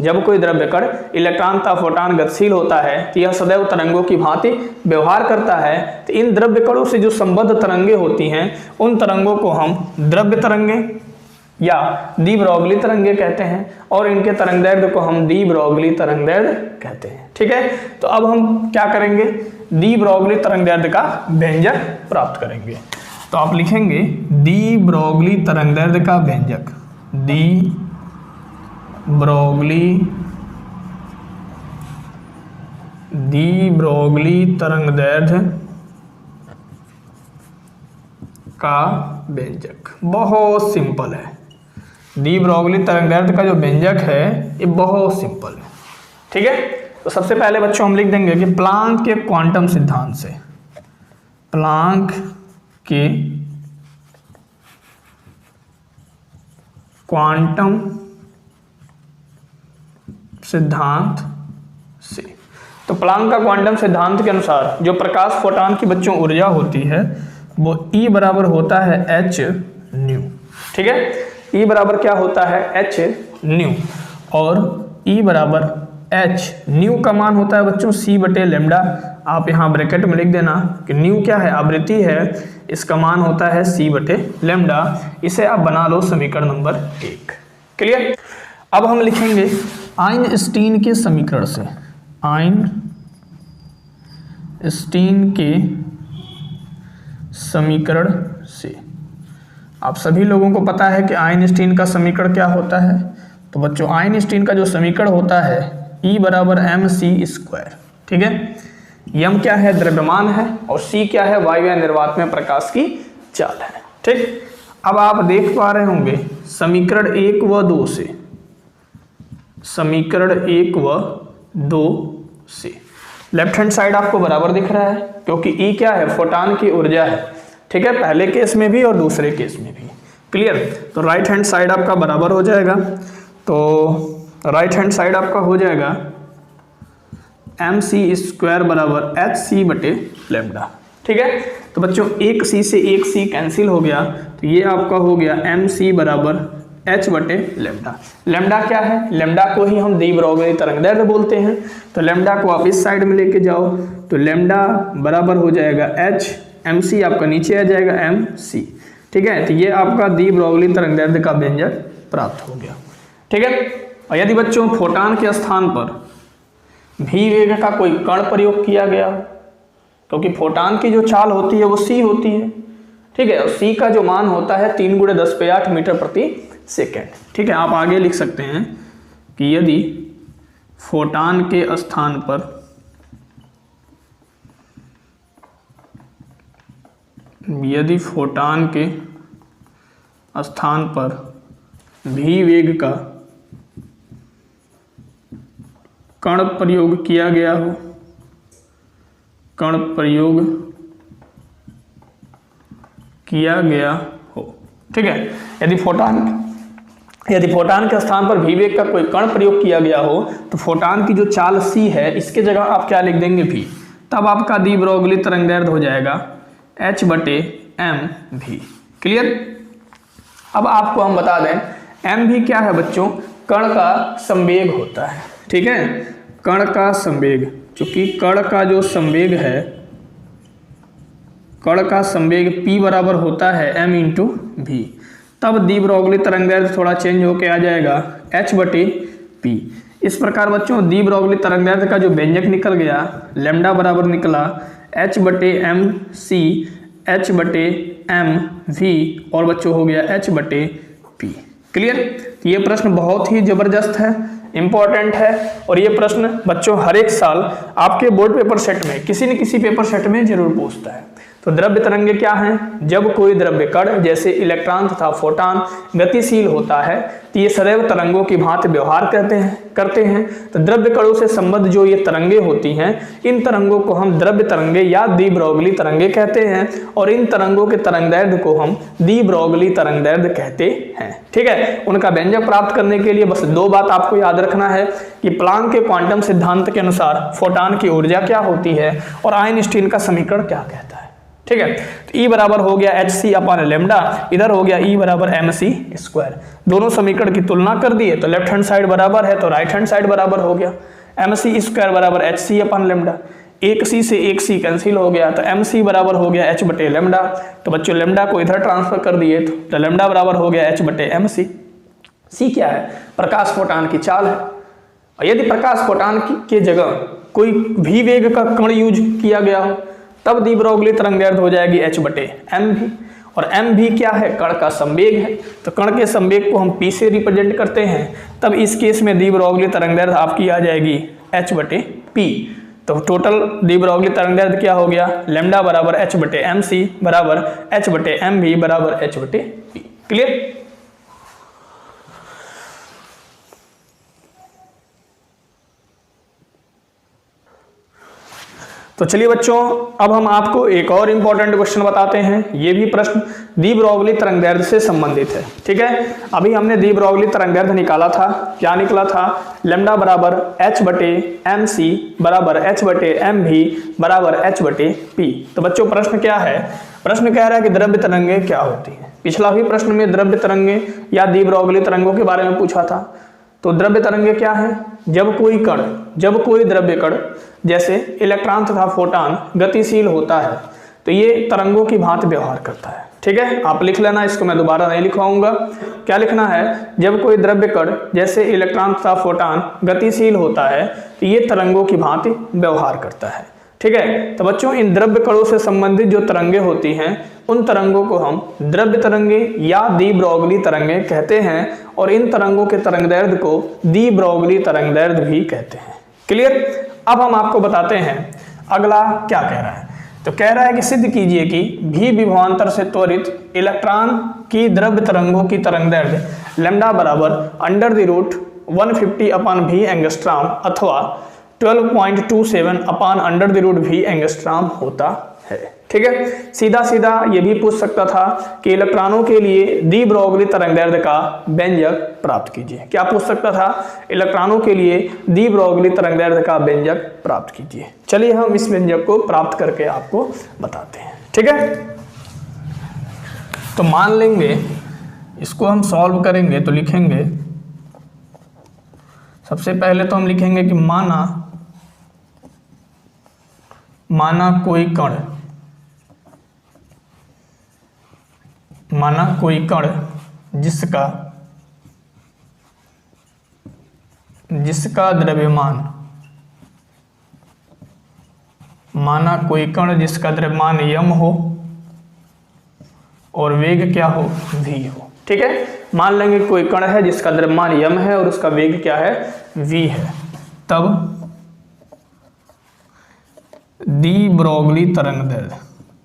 जब कोई द्रव्य कण इलेक्ट्रॉन तथा फोटॉन गतिशील होता है तो यह सदैव तरंगों की भांति व्यवहार करता है। तो इन द्रव्य कणों से जो संबद्ध तरंगे होती हैं, उन तरंगों को हम द्रव्य तरंगे या डी ब्रोगली तरंगे कहते हैं और इनके तरंगदैर्ध्य को हम डी ब्रोगली तरंगदैर्ध्य कहते हैं। ठीक है, तो अब हम क्या करेंगे? डी ब्रोगली तरंगदैर्ध्य का व्यंजक प्राप्त करेंगे। तो आप लिखेंगे डी ब्रोगली तरंगदैर्ध्य का व्यंजक, डी ब्रोगली तरंगदैर्ध्य का व्यंजक बहुत सिंपल है। डी ब्रोगली तरंगदैर्ध्य का जो व्यंजक है ये बहुत सिंपल है। ठीक है, तो सबसे पहले बच्चों हम लिख देंगे कि प्लांक के क्वांटम सिद्धांत से, प्लांक के क्वांटम सिद्धांत से, तो प्लांक का क्वांटम सिद्धांत के अनुसार जो प्रकाश फोटॉन की बच्चों ऊर्जा होती है वो E बराबर होता है h न्यू। ठीक है, E बराबर क्या होता है? h new. और E बराबर h न्यू का मान होता है बच्चों c बटे लेमडा। आप यहाँ ब्रैकेट में लिख देना कि न्यू क्या है? आवृत्ति है, इसका मान होता है c बटे लेमडा। इसे आप बना लो समीकरण नंबर 1। क्लियर? अब हम लिखेंगे आइंस्टीन के समीकरण से, आइंस्टीन के समीकरण से आप सभी लोगों को पता है कि आइंस्टीन का समीकरण क्या होता है। तो बच्चों आइंस्टीन का जो समीकरण होता है E बराबर mc²। ठीक है, m क्या है, द्रव्यमान है, और c क्या है, वायु या निर्वात में प्रकाश की चाल है। ठीक, अब आप देख पा रहे होंगे समीकरण 1 व 2 से, समीकरण 1 व 2 से लेफ्ट हैंड साइड आपको बराबर दिख रहा है, क्योंकि E क्या है, फोटॉन की ऊर्जा है। ठीक है, पहले केस में भी और दूसरे केस में भी। क्लियर, तो राइट हैंड साइड आपका बराबर हो जाएगा। तो राइट हैंड साइड आपका हो जाएगा mc² बराबर hc/λ। ठीक है, तो बच्चों एक c से एक c कैंसिल हो गया, तो ये आपका हो गया mc बराबर h/λ। लैम्डा क्या है, लैम्डा को ही हम दी ब्रोगली तरंगदैर्ध्य बोलते हैं। तो लैम्डा को आप इस साइड में लेके जाओ, तो लैम्डा बराबर हो जाएगा h, mc आपका नीचे आ जाएगा mc। ठीक है, तो ये आपका दी ब्रोगली तरंगदैर्ध्य का व्यंजक प्राप्त हो गया। ठीक है, और यदि बच्चों फोटॉन के स्थान पर भी वेग का कोई कण प्रयोग किया गया, क्योंकि फोटॉन की जो चाल होती है वो c होती है। ठीक है, और c का जो मान होता है 3 × 10⁸ मीटर प्रति सेकेंड। ठीक है, आप आगे लिख सकते हैं कि यदि फोटॉन के स्थान पर भी वेग का कण प्रयोग किया गया हो, ठीक है, यदि फोटॉन के स्थान पर भी वेग का कोई कण प्रयोग किया गया हो, तो फोटॉन की जो चाल c है, इसके जगह आप क्या लिख देंगे, v। तब आपका दी ब्रोगली तरंगदैर्ध्य हो जाएगा h/mv। क्लियर, अब आपको हम बता दें mv क्या है बच्चों, कण का संवेग होता है। ठीक है, कण का संवेग, चूंकि कण का जो संवेग है, कण का संवेग p बराबर होता है m/v। तब दी ब्रोगली तरंगदैर्ध्य थोड़ा चेंज होके आ जाएगा h/p। इस प्रकार बच्चों दी ब्रोगली तरंगदैर्ध्य का जो व्यंजक निकल गया, लैम्डा बराबर निकला h/mc h/mv, और बच्चों हो गया h/p। क्लियर, ये प्रश्न बहुत ही जबरदस्त है, इंपॉर्टेंट है, और ये प्रश्न बच्चों हर एक साल आपके बोर्ड पेपर सेट में किसी न किसी पेपर सेट में जरूर पूछता है। तो द्रव्य तरंगे क्या हैं, जब कोई द्रव्य कण जैसे इलेक्ट्रॉन तथा फोटॉन गतिशील होता है, तो ये सदैव तरंगों की भांति व्यवहार करते हैं। तो द्रव्य कणों से संबद्ध जो ये तरंगे होती हैं, इन तरंगों को हम द्रव्य तरंगे या दी ब्रोगली तरंगे कहते हैं, और इन तरंगों के तरंगदैर्ध्य को हम दी ब्रोगली तरंगदैर्ध्य कहते हैं। ठीक है, उनका व्यंजक प्राप्त करने के लिए बस 2 बात आपको याद रखना है कि प्लांक के क्वांटम सिद्धांत के अनुसार फोटॉन की ऊर्जा क्या होती है और आइंस्टीन का समीकरण क्या कहता है। ठीक है, तो E बराबर हो गया hc/λ, इधर हो गया E बराबर mc²। दोनों समीकरण की तुलना कर दिए तो लेफ्ट हैंड साइड बराबर है, तो राइट हैंड साइड बराबर हो गया mc² बराबर hc/λ। एक c से एक c कैंसिल हो गया, तो mc बराबर हो गया h/λ। तो बच्चों लैम्डा को इधर ट्रांसफर कर दिए तो लैम्डा बराबर हो गया h/mc। c क्या है, प्रकाश फोटॉन की चाल है, और यदि प्रकाश फोटॉन की जगह कोई भी वेग का कण यूज किया गया हो, तब दी ब्रोगली तरंगदैर्ध्य हो जाएगी h/mv। और mv क्या है, कण का संवेग है, तो कण के संवेग को हम p से रिप्रेजेंट करते हैं। तब इस केस में दी ब्रोगली तरंगदैर्ध्य आपकी आ जाएगी h/p। तो टोटल दी ब्रोगली तरंगदैर्ध्य क्या हो गया, लैम्डा बराबर h/mc बराबर h/mv बराबर h/p। क्लियर, तो चलिए बच्चों अब हम आपको एक और इम्पॉर्टेंट क्वेश्चन बताते हैं। ये भी प्रश्न दी ब्रोगली तरंगदैर्ध्य से संबंधित है। ठीक है, अभी हमने दी ब्रोगली तरंगदैर्ध्य निकाला था, क्या निकला था, लैम्डा बराबर h/mc बराबर h/mv बराबर h/p। तो बच्चों प्रश्न क्या है, प्रश्न कह रहा है कि द्रव्य तरंगे क्या होती है। पिछला भी प्रश्न में द्रव्य तरंगे या दी ब्रोगली तरंगों के बारे में पूछा था। तो द्रव्य तरंगे क्या है, जब कोई द्रव्य कण जैसे इलेक्ट्रॉन तथा फोटॉन गतिशील होता है, तो ये तरंगों की भांति व्यवहार करता है। ठीक है, आप लिख लेना, इसको मैं दोबारा नहीं लिखवाऊंगा। क्या लिखना है, जब कोई द्रव्य कण जैसे इलेक्ट्रॉन तथा फोटॉन गतिशील होता है, तो ये तरंगों की भांति व्यवहार करता है। ठीक है। तो बच्चों इन द्रव्य कणों से संबंधित जो तरंगे होती हैं उन तरंगों को हम द्रव्य तरंगे या डी ब्रोगली तरंगे कहते हैं और इन तरंगों के तरंगदैर्ध्य को डी ब्रोगली तरंगदैर्ध्य भी कहते हैं। क्लियर। अब हम आपको बताते हैं अगला क्या कह रहा है। तो कह रहा है कि सिद्ध कीजिए कि भी विभवांतर से त्वरित इलेक्ट्रॉन की द्रव्य तरंगों की तरंगदैर्ध्य लैम्डा बराबर √150 अपान v एंगस्ट्रॉम अथवा 12.27 अपान √v एंगस्ट्रॉम होता है। ठीक है। सीधा सीधा ये भी पूछ सकता था कि इलेक्ट्रॉनों के लिए डी ब्रोगली तरंगदैर्ध्य का व्यंजक प्राप्त कीजिए। क्या पूछ सकता था? इलेक्ट्रॉनों के लिए डी ब्रोगली तरंगदैर्ध्य का व्यंजक प्राप्त कीजिए। चलिए हम इस व्यंजक को प्राप्त करके आपको बताते हैं। ठीक है। तो मान लेंगे, इसको हम सॉल्व करेंगे तो लिखेंगे, सबसे पहले तो हम लिखेंगे कि माना कोई कण जिसका द्रव्यमान, माना कोई कण जिसका द्रव्यमान यम हो और वेग क्या हो? v हो। ठीक है। मान लेंगे कोई कण है जिसका द्रव्यमान यम है और उसका वेग क्या है? v है। तब डी ब्रोगली तरंगदैर्ध्य,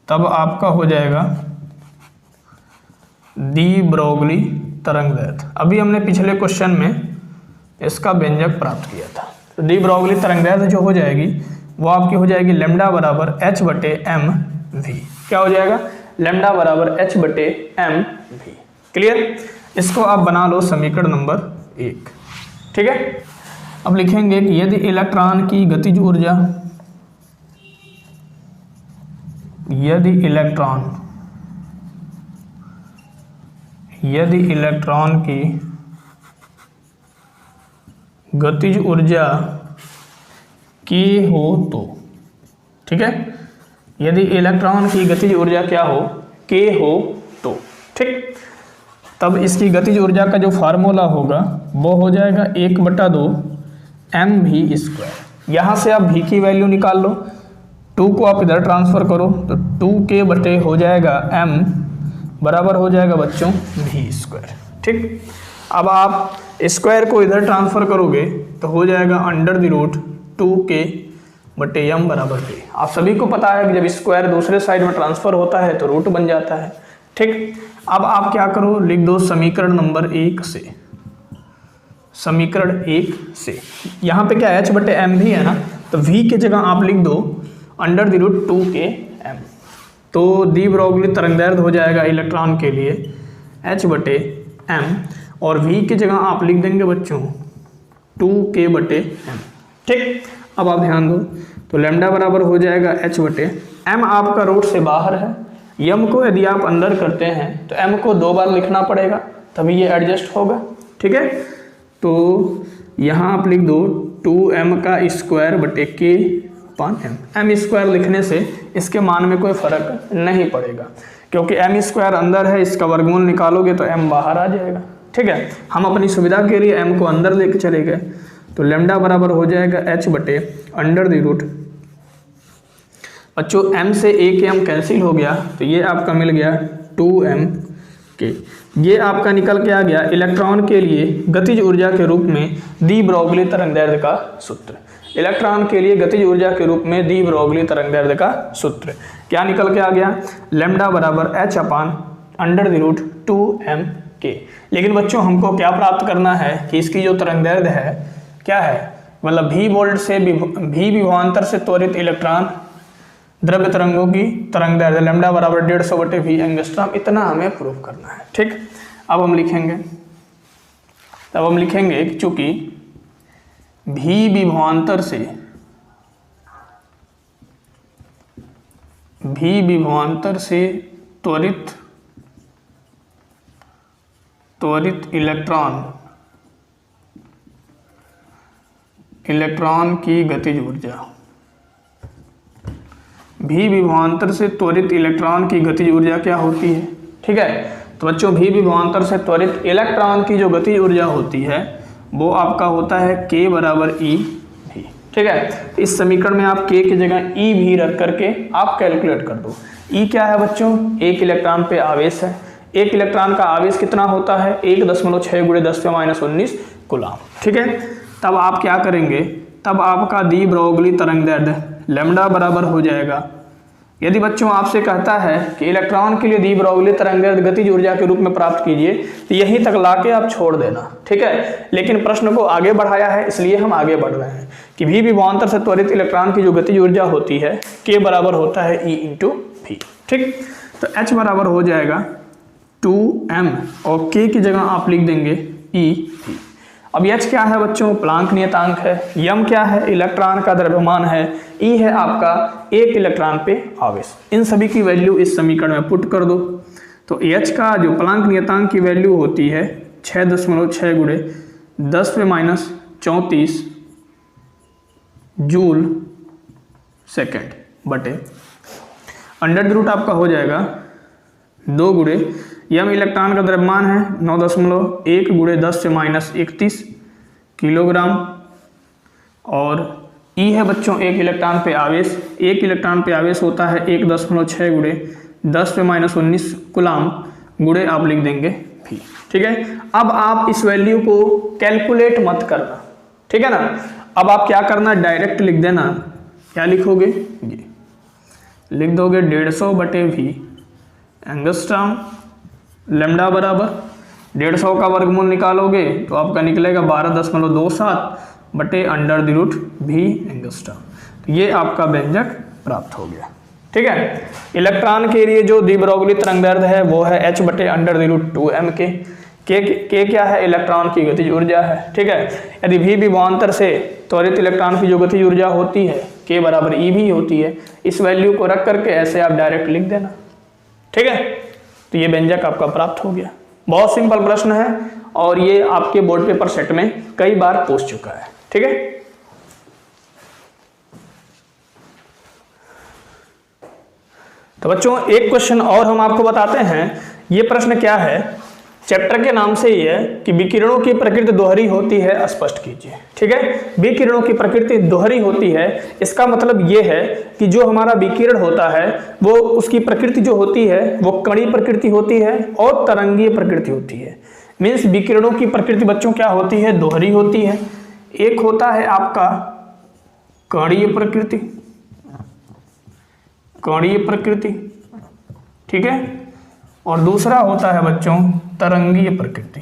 तब आपका हो जाएगा डी ब्रोगली तरंगदैर्ध्य। अभी हमने पिछले क्वेश्चन में इसका व्यंजक प्राप्त किया था। तो डी ब्रोगली तरंगदैर्ध्य जो हो जाएगी वो आपकी हो जाएगी लैम्डा बराबर h/mv। क्या हो जाएगा? लैम्डा बराबर h/mv। क्लियर। इसको आप बना लो समीकरण नंबर 1। ठीक है। अब लिखेंगे कि यदि इलेक्ट्रॉन की गतिज ऊर्जा, यदि इलेक्ट्रॉन की गतिज ऊर्जा k हो तो, ठीक है, यदि इलेक्ट्रॉन की गतिज ऊर्जा क्या हो? k हो तो, ठीक, तब इसकी गतिज ऊर्जा का जो फार्मूला होगा वो हो जाएगा 1/2 mv²। यहाँ से आप v की वैल्यू निकाल लो, 2 को आप इधर ट्रांसफर करो तो 2k हो जाएगा m बराबर हो जाएगा बच्चों v²। ठीक। अब आप स्क्वायर को इधर ट्रांसफर करोगे तो हो जाएगा √2k/m बराबर v। आप सभी को पता है कि जब स्क्वायर दूसरे साइड में ट्रांसफर होता है तो रूट बन जाता है। ठीक। अब आप क्या करो, लिख दो समीकरण नंबर 1 से, समीकरण 1 से यहाँ पे क्या h/m भी है ना, तो v की जगह आप लिख दो √2km। तो डी ब्रोगली तरंगदैर्ध्य हो जाएगा इलेक्ट्रॉन के लिए h/m और v की जगह आप लिख देंगे बच्चों 2k/m। ठीक। अब आप ध्यान दो, तो लैम्डा बराबर हो जाएगा h/m। आपका रूट से बाहर है, यम को यदि आप अंदर करते हैं तो m को 2 बार लिखना पड़ेगा तभी ये एडजस्ट होगा। ठीक है। तो यहाँ आप लिख दो 2m² m² लिखने से इसके मान में कोई फर्क नहीं पड़ेगा, क्योंकि m² अंदर है, इसका वर्गमूल निकालोगे तो m बाहर आ जाएगा। ठीक है। हम अपनी सुविधा के लिए m को अंदर लेके चले गए, तो लैम्डा बराबर हो जाएगा h/√। बच्चों m से एक m कैंसिल हो गया तो ये आपका मिल गया 2mk। ये आपका निकल के आ गया इलेक्ट्रॉन के लिए गतिज ऊर्जा के रूप में डी ब्रोगली तरंगदैर्ध्य का सूत्र। इलेक्ट्रॉन के लिए गतिज ऊर्जा के रूप में डी ब्रोगली तरंगदैर्ध्य का सूत्र क्या निकल के आ गया? लैम्डा बराबर h/√2mk। लेकिन बच्चों हमको क्या प्राप्त करना है कि इसकी जो तरंगदैर्ध्य है क्या है, मतलब v वोल्ट से v विभवांतर से त्वरित इलेक्ट्रॉन द्रव्य तरंगों की तरंगदैर्ध्य लैम्डा बराबर 150/v एंगस्ट्रॉम, इतना हमें प्रूव करना है। ठीक। अब हम लिखेंगे कि चूंकि v विभवांतर से त्वरित इलेक्ट्रॉन की गतिज ऊर्जा, v विभवांतर से त्वरित इलेक्ट्रॉन की गतिज ऊर्जा क्या होती है? ठीक है। तो बच्चों v विभवांतर से त्वरित इलेक्ट्रॉन की जो गतिज ऊर्जा होती है वो आपका होता है k = eV। ठीक है। इस समीकरण में आप k की जगह e भी रख करके आप कैलकुलेट कर दो। e क्या है बच्चों, एक इलेक्ट्रॉन पे आवेश है। एक इलेक्ट्रॉन का आवेश कितना होता है, 1.6 × 10⁻19 कूलम। ठीक है, तब आप क्या करेंगे, तब आपका दी ब्रोगली तरंगदैर्ध्य लैम्डा बराबर हो जाएगा। यदि बच्चों आपसे कहता है कि इलेक्ट्रॉन के लिए दी ब्रोगली तरंगदैर्ध्य गतिज ऊर्जा के रूप में प्राप्त कीजिए, तो यहीं तक लाके आप छोड़ देना। ठीक है, लेकिन प्रश्न को आगे बढ़ाया है इसलिए हम आगे बढ़ रहे हैं कि v विभवांतर से त्वरित इलेक्ट्रॉन की जो गतिज ऊर्जा होती है k बराबर होता है E × v। ठीक, तो h बराबर हो जाएगा 2m और k की जगह आप लिख देंगे E v। अब h क्या है बच्चों, प्लांक नियतांक है। m क्या है, इलेक्ट्रॉन का द्रव्यमान है। E है आपका एक इलेक्ट्रॉन पे आवेश। इन सभी की वैल्यू इस समीकरण में पुट कर दो। तो h का जो प्लांक नियतांक की वैल्यू होती है 6.6 × 10⁻34 जूल सेकेंड बटे अंडर द रूट आपका हो जाएगा 2 गुणे m इलेक्ट्रॉन का द्रव्यमान है 9.1 × 10⁻31 किलोग्राम और E है बच्चों एक इलेक्ट्रॉन पे आवेश। एक इलेक्ट्रॉन पे आवेश होता है 1.6 × 10⁻19 कूलम गुणे आप लिख देंगे v। ठीक है, अब आप इस वैल्यू को कैलकुलेट मत करना। ठीक है ना, अब आप क्या करना, डायरेक्ट लिख देना। क्या लिखोगे, ये लिख दोगे 150/v एंगस्ट्रॉम लैम्डा बराबर 150 का वर्गमूल निकालोगे तो आपका निकलेगा 12.27 under the root v angstrom. तो ये आपका व्यंजक प्राप्त हो गया। ठीक है, इलेक्ट्रॉन के लिए जो दी ब्रोगली तरंगदैर्ध्य है वो है h/अंडर द रूट 2m k क्या है, इलेक्ट्रॉन की गतिज ऊर्जा है। ठीक है, यदि v विभवांतर से त्वरित इलेक्ट्रॉन की जो गतिज ऊर्जा होती है k बराबर E भी होती है। इस वैल्यू को रख करके ऐसे आप डायरेक्ट लिख देना। ठीक है, तो ये व्यंजक आपका प्राप्त हो गया। बहुत सिंपल प्रश्न है और ये आपके बोर्ड पेपर सेट में कई बार पूछ चुका है। ठीक है, तो बच्चों एक क्वेश्चन और हम आपको बताते हैं। ये प्रश्न क्या है, चैप्टर के नाम से ही है कि विकिरणों की प्रकृति दोहरी होती है, स्पष्ट कीजिए। ठीक है, विकिरणों की प्रकृति दोहरी होती है, इसका मतलब ये है कि जो हमारा विकिरण होता है वो उसकी प्रकृति जो होती है वो कणीय प्रकृति होती है और तरंगीय प्रकृति होती है। मीन्स विकिरणों की प्रकृति बच्चों क्या होती है, दोहरी होती है। एक होता है आपका कणीय प्रकृति, कणीय प्रकृति, ठीक है, और दूसरा होता है बच्चों तरंगीय प्रकृति,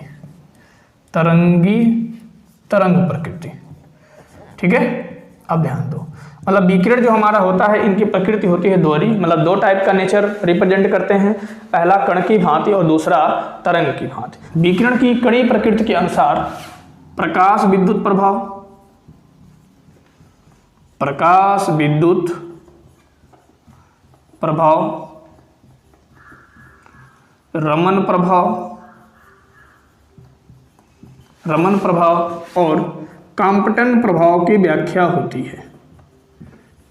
तरंग प्रकृति। ठीक है, अब ध्यान दो, मतलब विकिरण जो हमारा होता है इनकी प्रकृति होती है दोहरी, मतलब दो टाइप का नेचर रिप्रेजेंट करते हैं, पहला कण की भांति और दूसरा तरंग की भांति। विकिरण की कणीय प्रकृति के अनुसार प्रकाश विद्युत प्रभाव, प्रकाश विद्युत प्रभाव, रमन प्रभाव और कांपटन प्रभाव की व्याख्या होती है।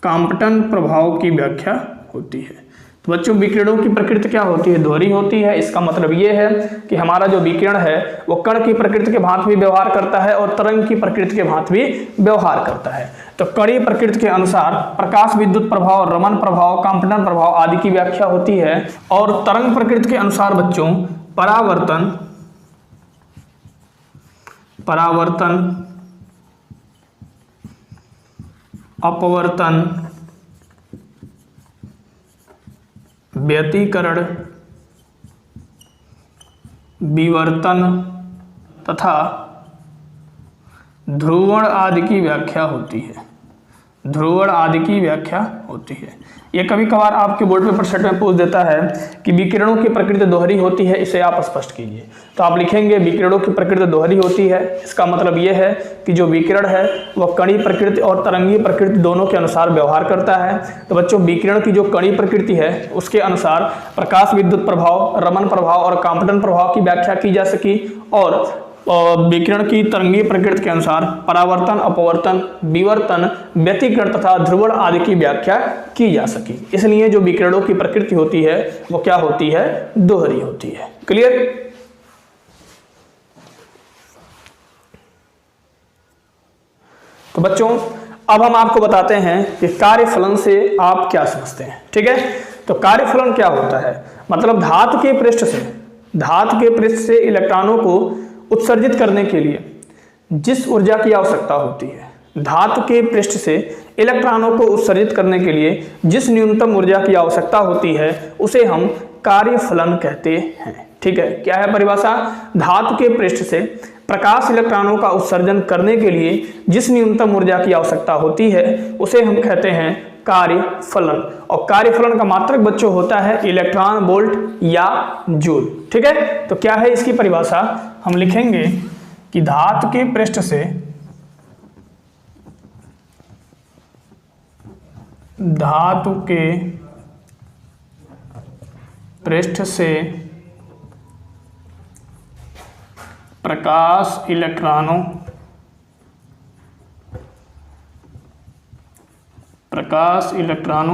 कांपटन प्रभाव की व्याख्या होती है। तो बच्चों विकिरणों की प्रकृति क्या होती है, दोहरी होती है। इसका मतलब ये है कि हमारा जो विकिरण है वो कण की प्रकृति के भांति भी व्यवहार करता है और तरंग की प्रकृति के भांति भी व्यवहार करता है। तो कणीय प्रकृति के अनुसार प्रकाश विद्युत प्रभाव, रमन प्रभाव, कांपटन प्रभाव आदि की व्याख्या होती है। और तरंग प्रकृति के अनुसार बच्चों परावर्तन, अपवर्तन, व्यतिकरण, विवर्तन तथा ध्रुवण आदि की व्याख्या होती है। ध्रुवण आदि की व्याख्या होती है। ये कभी कभार आपके बोर्ड पेपर सेट में पूछ देता है कि विकिरणों की प्रकृति दोहरी होती है, इसे आप स्पष्ट कीजिए। तो आप लिखेंगे विकिरणों की प्रकृति दोहरी होती है। इसका मतलब ये है कि जो विकिरण है वह कणीय प्रकृति और तरंगीय प्रकृति दोनों के अनुसार व्यवहार करता है। तो बच्चों विकिरण की जो कणीय प्रकृति है उसके अनुसार प्रकाश विद्युत प्रभाव, रमन प्रभाव और कांपटन प्रभाव की व्याख्या की जा सकी और विकिरण की तरंगीय प्रकृति के अनुसार परावर्तन, अपवर्तन, विवर्तन, व्यतिकरण तथा ध्रुवण आदि की व्याख्या की जा सकी। इसलिए जो विकिरणों की प्रकृति होती है वो क्या होती है, दोहरी होती है। क्लियर? तो बच्चों अब हम आपको बताते हैं कि कार्यफलन से आप क्या समझते हैं। ठीक है, तो कार्यफलन क्या होता है, मतलब धातु के पृष्ठ से इलेक्ट्रॉनों को उत्सर्जित करने के लिए जिस ऊर्जा की आवश्यकता होती है, धातु के पृष्ठ से इलेक्ट्रॉनों को उत्सर्जित करने के लिए जिस न्यूनतम ऊर्जा की आवश्यकता होती है उसे हम कार्यफलन कहते हैं। ठीक है, क्या है परिभाषा, धातु के पृष्ठ से प्रकाश इलेक्ट्रॉनों का उत्सर्जन करने के लिए जिस न्यूनतम ऊर्जा की आवश्यकता होती है उसे हम कहते हैं कार्यफलन। और कार्यफलन का मात्रक बच्चों होता है इलेक्ट्रॉन वोल्ट या जूल। ठीक है, तो क्या है इसकी परिभाषा, हम लिखेंगे कि धातु के पृष्ठ से प्रकाश इलेक्ट्रॉनों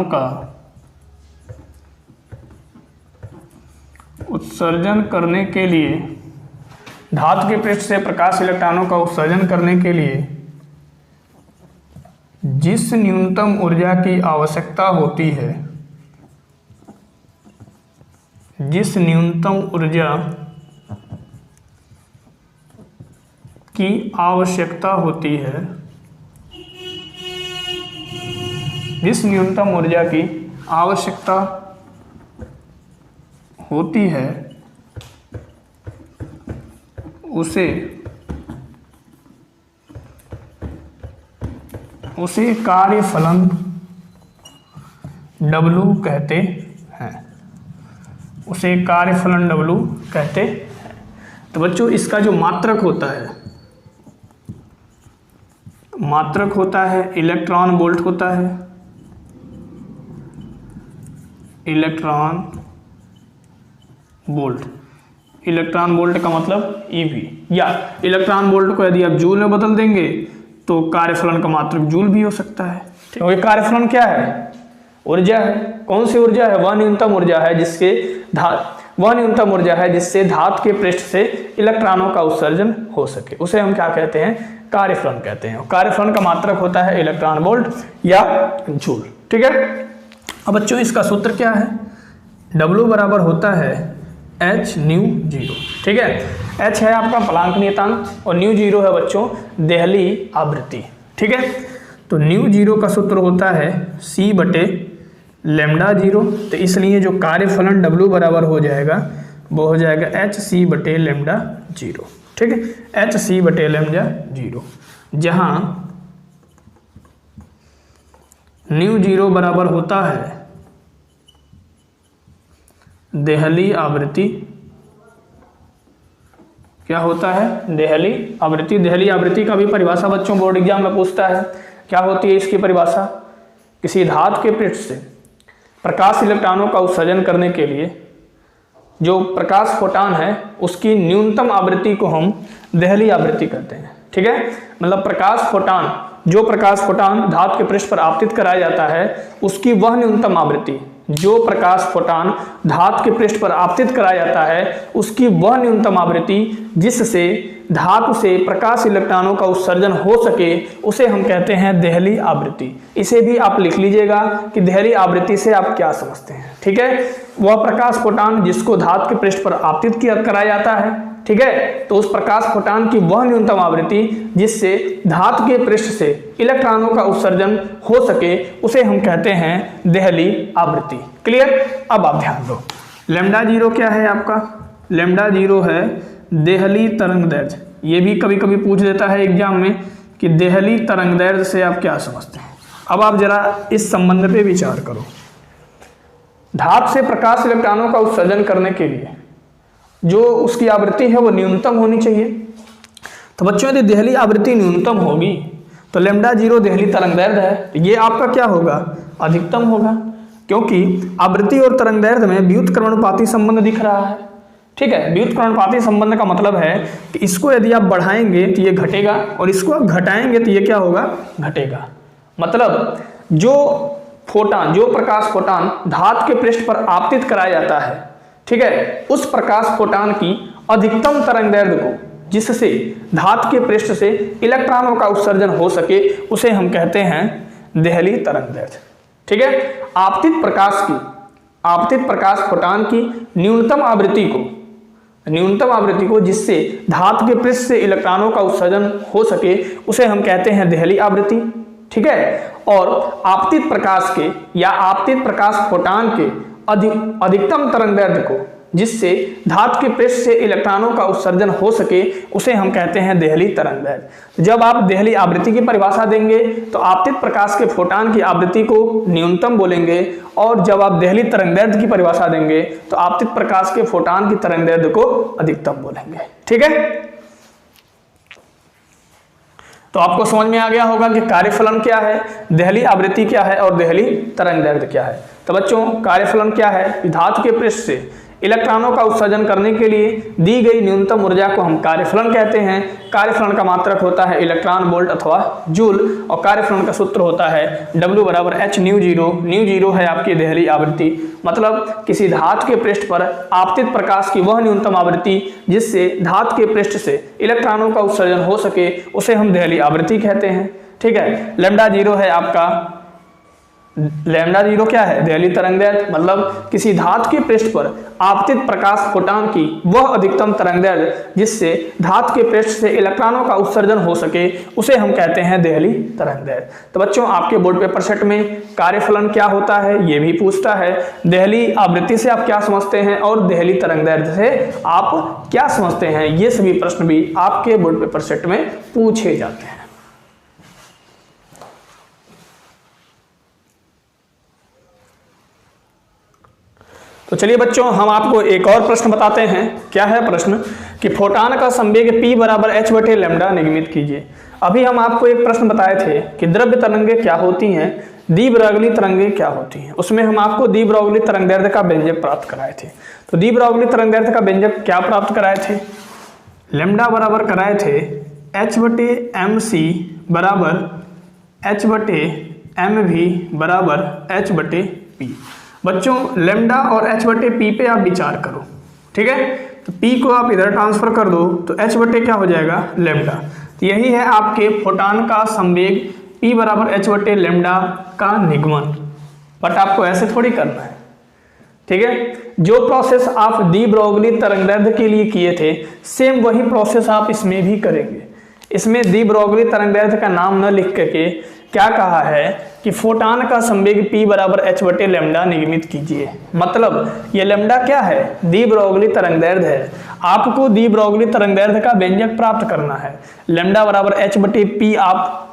का उत्सर्जन करने के लिए, धातु के पृष्ठ से प्रकाश इलेक्ट्रॉनों का उत्सर्जन करने के लिए जिस न्यूनतम ऊर्जा की आवश्यकता होती है, जिस न्यूनतम ऊर्जा की आवश्यकता होती है, जिस न्यूनतम ऊर्जा की आवश्यकता होती है उसे कार्यफलन W कहते हैं, उसे कार्यफलन W कहते हैं। तो बच्चों इसका जो मात्रक होता है इलेक्ट्रॉन वोल्ट होता है, इलेक्ट्रॉन वोल्ट का मतलब EV, या इलेक्ट्रॉन वोल्ट को यदि आप जूल में बदल देंगे तो कार्यफलन का मात्रक जूल भी हो सकता है। क्योंकि कार्यफलन क्या है, ऊर्जा है। कौन सी ऊर्जा है, वह न्यूनतम ऊर्जा है जिससे धातु के पृष्ठ से इलेक्ट्रॉनों का उत्सर्जन हो सके, उसे हम क्या कहते हैं, कार्यफलन कहते हैं। कार्यफलन का मात्रक होता है इलेक्ट्रॉन वोल्ट या जूल। ठीक है, अब बच्चों इसका सूत्र क्या है, W बराबर होता है h न्यू 0। ठीक है, h है आपका प्लांक नियतांक और न्यू 0 है बच्चों देहली आवृत्ति। ठीक है, तो न्यू 0 का सूत्र होता है c बटे लैम्डा 0, तो इसलिए जो कार्यफलन W बराबर हो जाएगा वो हो जाएगा hc बटे लैम्डा 0। ठीक है, hc बटे लैम्डा 0, जहां न्यू 0 बराबर होता है देहली आवृत्ति। क्या होता है, देहली आवृत्ति। देहली आवृत्ति का भी परिभाषा बच्चों बोर्ड एग्जाम में पूछता है। क्या होती है इसकी परिभाषा, किसी धातु के पृष्ठ से प्रकाश इलेक्ट्रॉनों का उत्सर्जन करने के लिए जो प्रकाश फोटान है उसकी न्यूनतम आवृत्ति को हम देहली आवृत्ति कहते हैं। ठीक है, मतलब प्रकाश फोटान धातु के पृष्ठ पर आपतित कराया जाता है उसकी वह न्यूनतम आवृत्ति, जो प्रकाश फोटान धातु के पृष्ठ पर आपतित कराया जाता है उसकी वह न्यूनतम आवृत्ति जिससे धातु से प्रकाश इलेक्ट्रॉनों का उत्सर्जन हो सके, उसे हम कहते हैं देहली आवृत्ति। इसे भी आप लिख लीजिएगा कि देहली आवृत्ति से आप क्या समझते हैं। ठीक है, वह प्रकाश फोटान जिसको धातु के पृष्ठ पर आपतित कराया जाता है। ठीक है, तो उस प्रकाश फोटान की वह न्यूनतम आवृत्ति जिससे धातु के पृष्ठ से इलेक्ट्रॉनों का उत्सर्जन हो सके, उसे हम कहते हैं देहली आवृत्ति। क्लियर, अब आप ध्यान दो, लैम्डा 0 क्या है आपका, लैम्डा 0 है देहली तरंग दैर्ध्य। ये भी कभी कभी पूछ देता है एग्जाम में कि देहली तरंग दैर्ध्य से आप क्या समझते हैं। अब आप जरा इस संबंध पे विचार करो, धातु से प्रकाश इलेक्ट्रॉनों का उत्सर्जन करने के लिए जो उसकी आवृत्ति है वो न्यूनतम होनी चाहिए। तो बच्चों यदि देहली आवृत्ति न्यूनतम होगी तो लैम्डा 0 देहली तरंग दैर्ध्य है, तो ये आपका क्या होगा, अधिकतम होगा, क्योंकि आवृत्ति और तरंग दैर्ध्य में व्युत्क्रमणुपाती संबंध दिख रहा है। ठीक है, व्युत्क्रमणुपाती संबंध का मतलब है कि इसको यदि आप बढ़ाएंगे तो ये घटेगा और इसको आप घटाएंगे तो ये क्या होगा, घटेगा। मतलब जो प्रकाश फोटान धातु के पृष्ठ पर आपतित कराया जाता है, ठीक है, उस प्रकाश फोटान की अधिकतम तरंग दैर्ध्य को जिससे धातु के पृष्ठ से इलेक्ट्रॉनों का उत्सर्जन हो सके उसे हम कहते हैं देहली तरंगदैर्ध्य। ठीक है, आपतित प्रकाश फोटॉन की न्यूनतम आवृत्ति को जिससे धातु के पृष्ठ से इलेक्ट्रॉनों का उत्सर्जन हो सके उसे हम कहते हैं देहली आवृत्ति। ठीक है, और आपतित प्रकाश फोटॉन के अधिकतम तरंगदैर्ध्य को जिससे धातु के पृष्ठ से इलेक्ट्रॉनों का उत्सर्जन हो सके उसे हम कहते हैं देहली तरंगदैर्ध्य। जब आप देहली आवृत्ति की परिभाषा देंगे तो आपतित प्रकाश के फोटॉन की आवृत्ति को न्यूनतम बोलेंगे, और जब आप देहली तरंगदैर्ध्य की परिभाषा देंगे तो आपतित प्रकाश के फोटॉन की तरंगदैर्ध्य को अधिकतम बोलेंगे। ठीक है, तो आपको समझ में आ गया होगा कि कार्यफलन क्या है, देहली आवृत्ति क्या है और देहली तरंगदैर्ध्य क्या है। तो बच्चों, कार्यफलन क्या है? धातु के पृष्ठ से इलेक्ट्रॉनों का उत्सर्जन करने के लिए दी गई न्यूनतम ऊर्जा को हम कार्यफलन कहते हैं। कार्यफलन का मात्रक होता है इलेक्ट्रॉन वोल्ट अथवा जूल, और कार्यफलन का सूत्र होता है W बराबर h न्यू जीरो है आपकी देहली आवृत्ति। मतलब किसी धातु के पृष्ठ पर आपतित प्रकाश की वह न्यूनतम आवृत्ति जिससे धातु के पृष्ठ से इलेक्ट्रॉनों का उत्सर्जन हो सके उसे हम देहली आवृत्ति कहते हैं। ठीक है, लैम्डा जीरो है आपका, लैम्डा जीरो क्या है? देहली तरंगदैर्ध्य। मतलब किसी धातु के पृष्ठ पर आपतित प्रकाश फोटॉन की वह अधिकतम तरंगदैर्ध्य जिससे धातु के पृष्ठ से इलेक्ट्रॉनों का उत्सर्जन हो सके उसे हम कहते हैं देहली तरंगदैर्ध्य। तो बच्चों, आपके बोर्ड पेपर सेट में कार्यफलन क्या होता है ये भी पूछता है। देहली आवृत्ति से आप क्या समझते हैं और देहली तरंगदैर्ध्य से आप क्या समझते हैं, ये सभी प्रश्न भी आपके बोर्ड पेपर सेट में पूछे जाते हैं। तो चलिए बच्चों, हम आपको एक और प्रश्न बताते हैं। क्या है प्रश्न? कि फोटॉन का संवेग p बराबर h बटे लैम्डा निगमित कीजिए। अभी हम आपको एक प्रश्न बताए थे कि द्रव्य तरंगें क्या होती हैं, द्विब्रॉगली तरंगें क्या होती हैं। उसमें हम आपको द्विब्रॉगली तरंगदैर्ध्य का व्यंजक प्राप्त कराए थे। तो द्विब्रॉगली तरंगदैर्ध्य का व्यंजक क्या प्राप्त कराए थे? लैम्डा बराबर कराए थे h बटे mc बराबर h बटे mv बराबर h बटे p। बच्चों, लैम्डा और h बटे पी पे आप विचार करो। ठीक है, तो p को आप इधर ट्रांसफर कर दो तो h बटे क्या हो जाएगा? लैम्डा। तो यही है आपके फोटॉन का संवेग p बराबर h बटे लैम्डा का निगमन। बट आपको ऐसे थोड़ी करना है। ठीक है, जो प्रोसेस आप द्विब्रॉगली तरंगदैर्ध्य के लिए किए थे सेम वही प्रोसेस आप इसमें भी करेंगे। इसमें द्विब्रॉगली तरंगदैर्ध्य का नाम न लिख करके क्या कहा है कि फोटॉन का संवेग p बराबर h बटे लैम्डा निगमित कीजिए। मतलब ये लैम्डा क्या है? द्विब्रॉगली तरंगदैर्ध्य है। आपको द्विब्रॉगली तरंगदैर्ध्य का व्यंजक प्राप्त करना है। लैम्डा बराबर h बटे p आप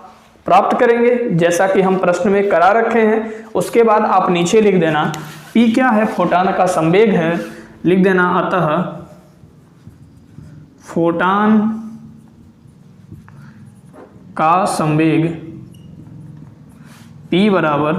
प्राप्त करेंगे जैसा कि हम प्रश्न में करा रखे हैं। उसके बाद आप नीचे लिख देना p क्या है? फोटॉन का संवेग है, लिख देना अतः फोटॉन का संवेग p बराबर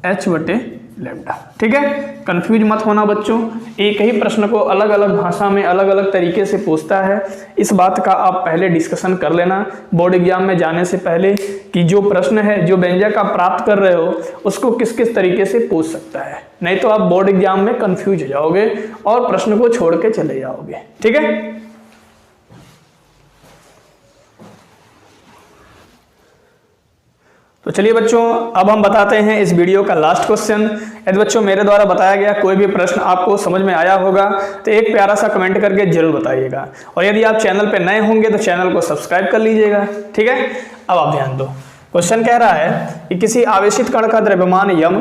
h बटे लैम्डा। ठीक है, कंफ्यूज मत होना बच्चों। एक ही प्रश्न को अलग अलग भाषा में अलग अलग तरीके से पूछता है। इस बात का आप पहले डिस्कशन कर लेना बोर्ड एग्जाम में जाने से पहले कि जो प्रश्न है, जो व्यंजक आप प्राप्त कर रहे हो उसको किस किस तरीके से पूछ सकता है। नहीं तो आप बोर्ड एग्जाम में कंफ्यूज हो जाओगे और प्रश्न को छोड़ के चले जाओगे। ठीक है, तो चलिए बच्चों, अब हम बताते हैं इस वीडियो का लास्ट क्वेश्चन। यदि बच्चों मेरे द्वारा बताया गया कोई भी प्रश्न आपको समझ में आया होगा तो एक प्यारा सा कमेंट करके जरूर बताइएगा, और यदि आप चैनल पर नए होंगे तो चैनल को सब्सक्राइब कर लीजिएगा। ठीक है, अब आप ध्यान दो। क्वेश्चन कह रहा है कि किसी आवेशित कण का द्रव्यमान यम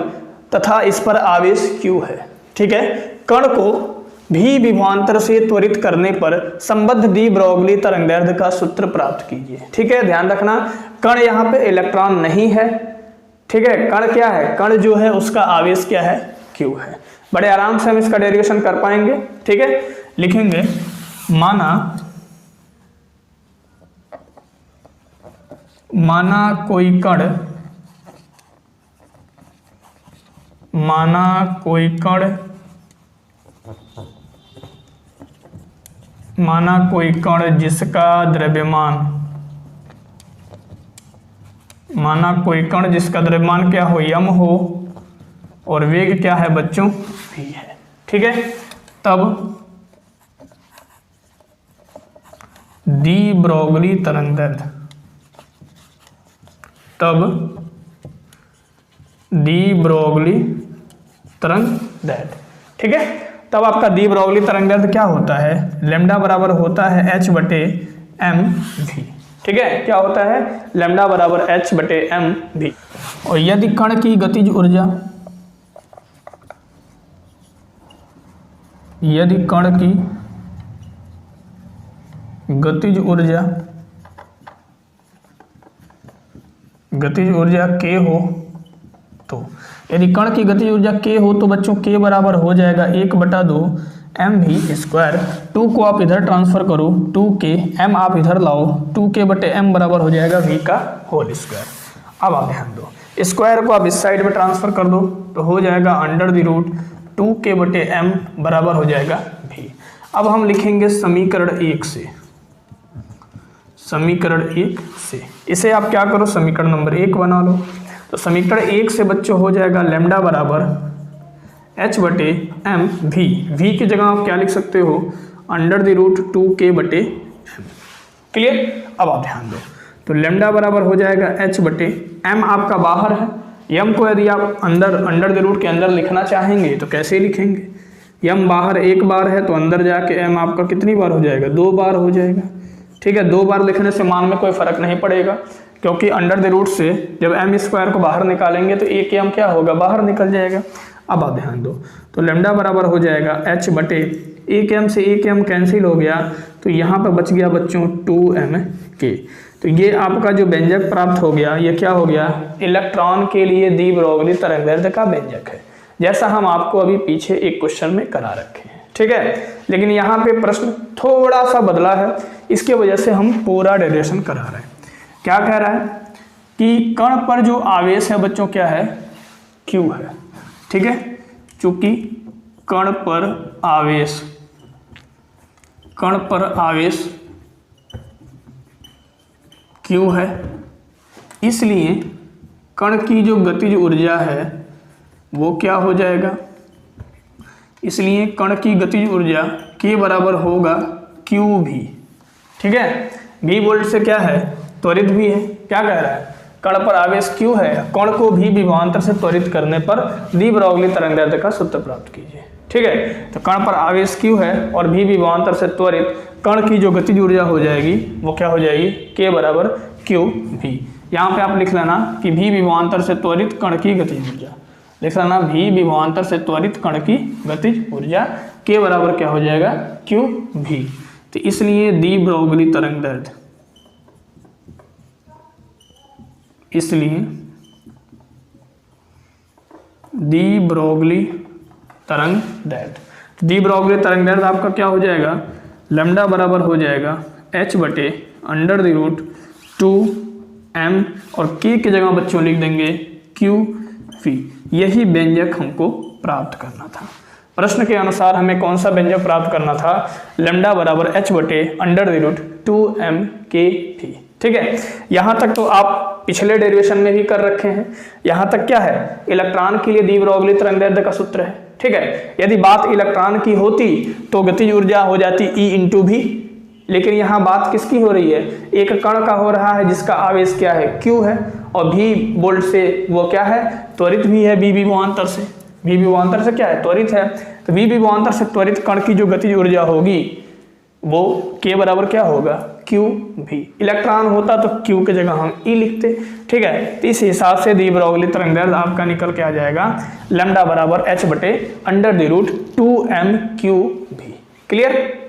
तथा इस पर आवेश q है। ठीक है, कण को भी विभवांतर से त्वरित करने पर संबद्ध द्विब्रॉगली तरंगदैर्ध्य का सूत्र प्राप्त कीजिए। ठीक है, ध्यान रखना, कण यहाँ पे इलेक्ट्रॉन नहीं है। ठीक है, कण क्या है? कण जो है उसका आवेश क्या है? q है। बड़े आराम से हम इसका डेरिवेशन कर पाएंगे। ठीक है, लिखेंगे माना कोई कण जिसका द्रव्यमान क्या हो? यम हो, और वेग क्या है बच्चों? v है। ठीक है, तब डी ब्रोगली तरंग दैर्ध्य, तब डी ब्रोगली तरंग दैर्ध्य, ठीक है। तब आपका डी ब्रोगली तरंग दैर्ध्य क्या होता है, लैम्डा बराबर होता है h/mv, ठीक है। क्या होता है, लैम्डा बराबर h/mv। और यदि कण की गतिज ऊर्जा, यदि कण की गतिज ऊर्जा k हो, तो यदि कण की गतिज ऊर्जा k हो तो बच्चों k बराबर हो जाएगा 1/2 mv²। 2 को आप इधर ट्रांसफर करो, 2k, m आप इधर लाओ, 2k/m बराबर हो जाएगा v का होल स्क्वायर। अब आप ध्यान दो, स्क्वायर को आप इस साइड में ट्रांसफर कर दो तो हो जाएगा √2k/m बराबर हो जाएगा v। अब हम लिखेंगे समीकरण 1 से, समीकरण 1 से इसे आप क्या करो, समीकरण नंबर 1 बना लो। तो समीकरण 1 से बच्चों हो जाएगा लैम्डा बराबर h/mv। v की जगह आप क्या लिख सकते हो, √2k/m। क्लियर। अब आप ध्यान दो, तो लैम्डा बराबर हो जाएगा h/m, आपका बाहर है। m को यदि आप अंडर के अंदर लिखना चाहेंगे तो कैसे लिखेंगे, m बाहर एक बार है तो अंदर जाके m आपका कितनी बार हो जाएगा, 2 बार हो जाएगा, ठीक है। 2 बार लिखने से मान में कोई फर्क नहीं पड़ेगा, क्योंकि अंडर से जब m² को बाहर निकालेंगे तो एक m क्या होगा, बाहर निकल जाएगा। अब आप ध्यान दो, तो लैम्डा बराबर हो जाएगा h/1 m से 1 m कैंसिल हो गया, तो यहाँ पर बच गया बच्चों 2mk। तो ये आपका जो व्यंजक प्राप्त हो गया, ये क्या हो गया, इलेक्ट्रॉन के लिए डी ब्रोगली तरंग दैर्ध्य का व्यंजक है, जैसा हम आपको अभी पीछे एक क्वेश्चन में करा रखे हैं, ठीक है। लेकिन यहाँ पे प्रश्न थोड़ा सा बदला है, इसकी वजह से हम पूरा डेरिवेशन करा रहे हैं। क्या कह रहा है कि कण पर जो आवेश है बच्चों क्या है, Q है, ठीक है। चूंकि कण पर आवेश Q है, इसलिए कण की जो गतिज ऊर्जा है वो क्या हो जाएगा, इसलिए कण की गतिज ऊर्जा K बराबर होगा QV, ठीक है। v वोल्ट से क्या है, त्वरित भी है। क्या कह रहा है, कण पर आवेश Q है, कण को भी विभवांतर से त्वरित करने पर डी ब्रोगली तरंग दैर्ध्य का सूत्र प्राप्त कीजिए, ठीक है। तो कण पर आवेश Q है और भी विभवांतर से त्वरित, कण की जो गतिज ऊर्जा हो जाएगी वो क्या हो जाएगी, K बराबर QV। यहाँ पे आप लिख लेना कि v विभवांतर से त्वरित कण की गतिज ऊर्जा, लिख लेना v विभवांतर से त्वरित कण की गतिज ऊर्जा K बराबर क्या हो जाएगा, QV। तो इसलिए डी ब्रोगली तरंग दैर्ध्य, इसलिए डी ब्रोगली तरंग दैर्ध्य, डी ब्रोगली तरंग दैर्ध्य आपका क्या हो जाएगा, लैम्डा बराबर हो जाएगा h/√2m और k की जगह बच्चों लिख देंगे QV। यही व्यंजक हमको प्राप्त करना था। प्रश्न के अनुसार हमें कौन सा व्यंजक प्राप्त करना था, लैम्डा बराबर h/√2mkv, ठीक है। यहाँ तक तो आप पिछले डेरिवेशन में भी कर रखे हैं। यहाँ तक क्या है, इलेक्ट्रॉन के लिए डी ब्रोगली तरंग दैर्ध्य का सूत्र है, ठीक है। यदि बात इलेक्ट्रॉन की होती तो गतिज ऊर्जा हो जाती E/v, लेकिन यहाँ बात किसकी हो रही है, एक कण का हो रहा है जिसका आवेश क्या है, Q है, और v वोल्ट से वो क्या है, त्वरित भी है, v विभवांतर से, v विभवांतर से क्या है, त्वरित है। तो v विभवांतर से त्वरित कण की जो गतिज ऊर्जा होगी वो K बराबर क्या होगा, QV। इलेक्ट्रॉन होता तो Q की जगह हम E लिखते, ठीक है। तो इस हिसाब से डी ब्रोगली तरंग दैर्ध्य आपका निकल के आ जाएगा लैम्डा बराबर h/√2mqv। क्लियर।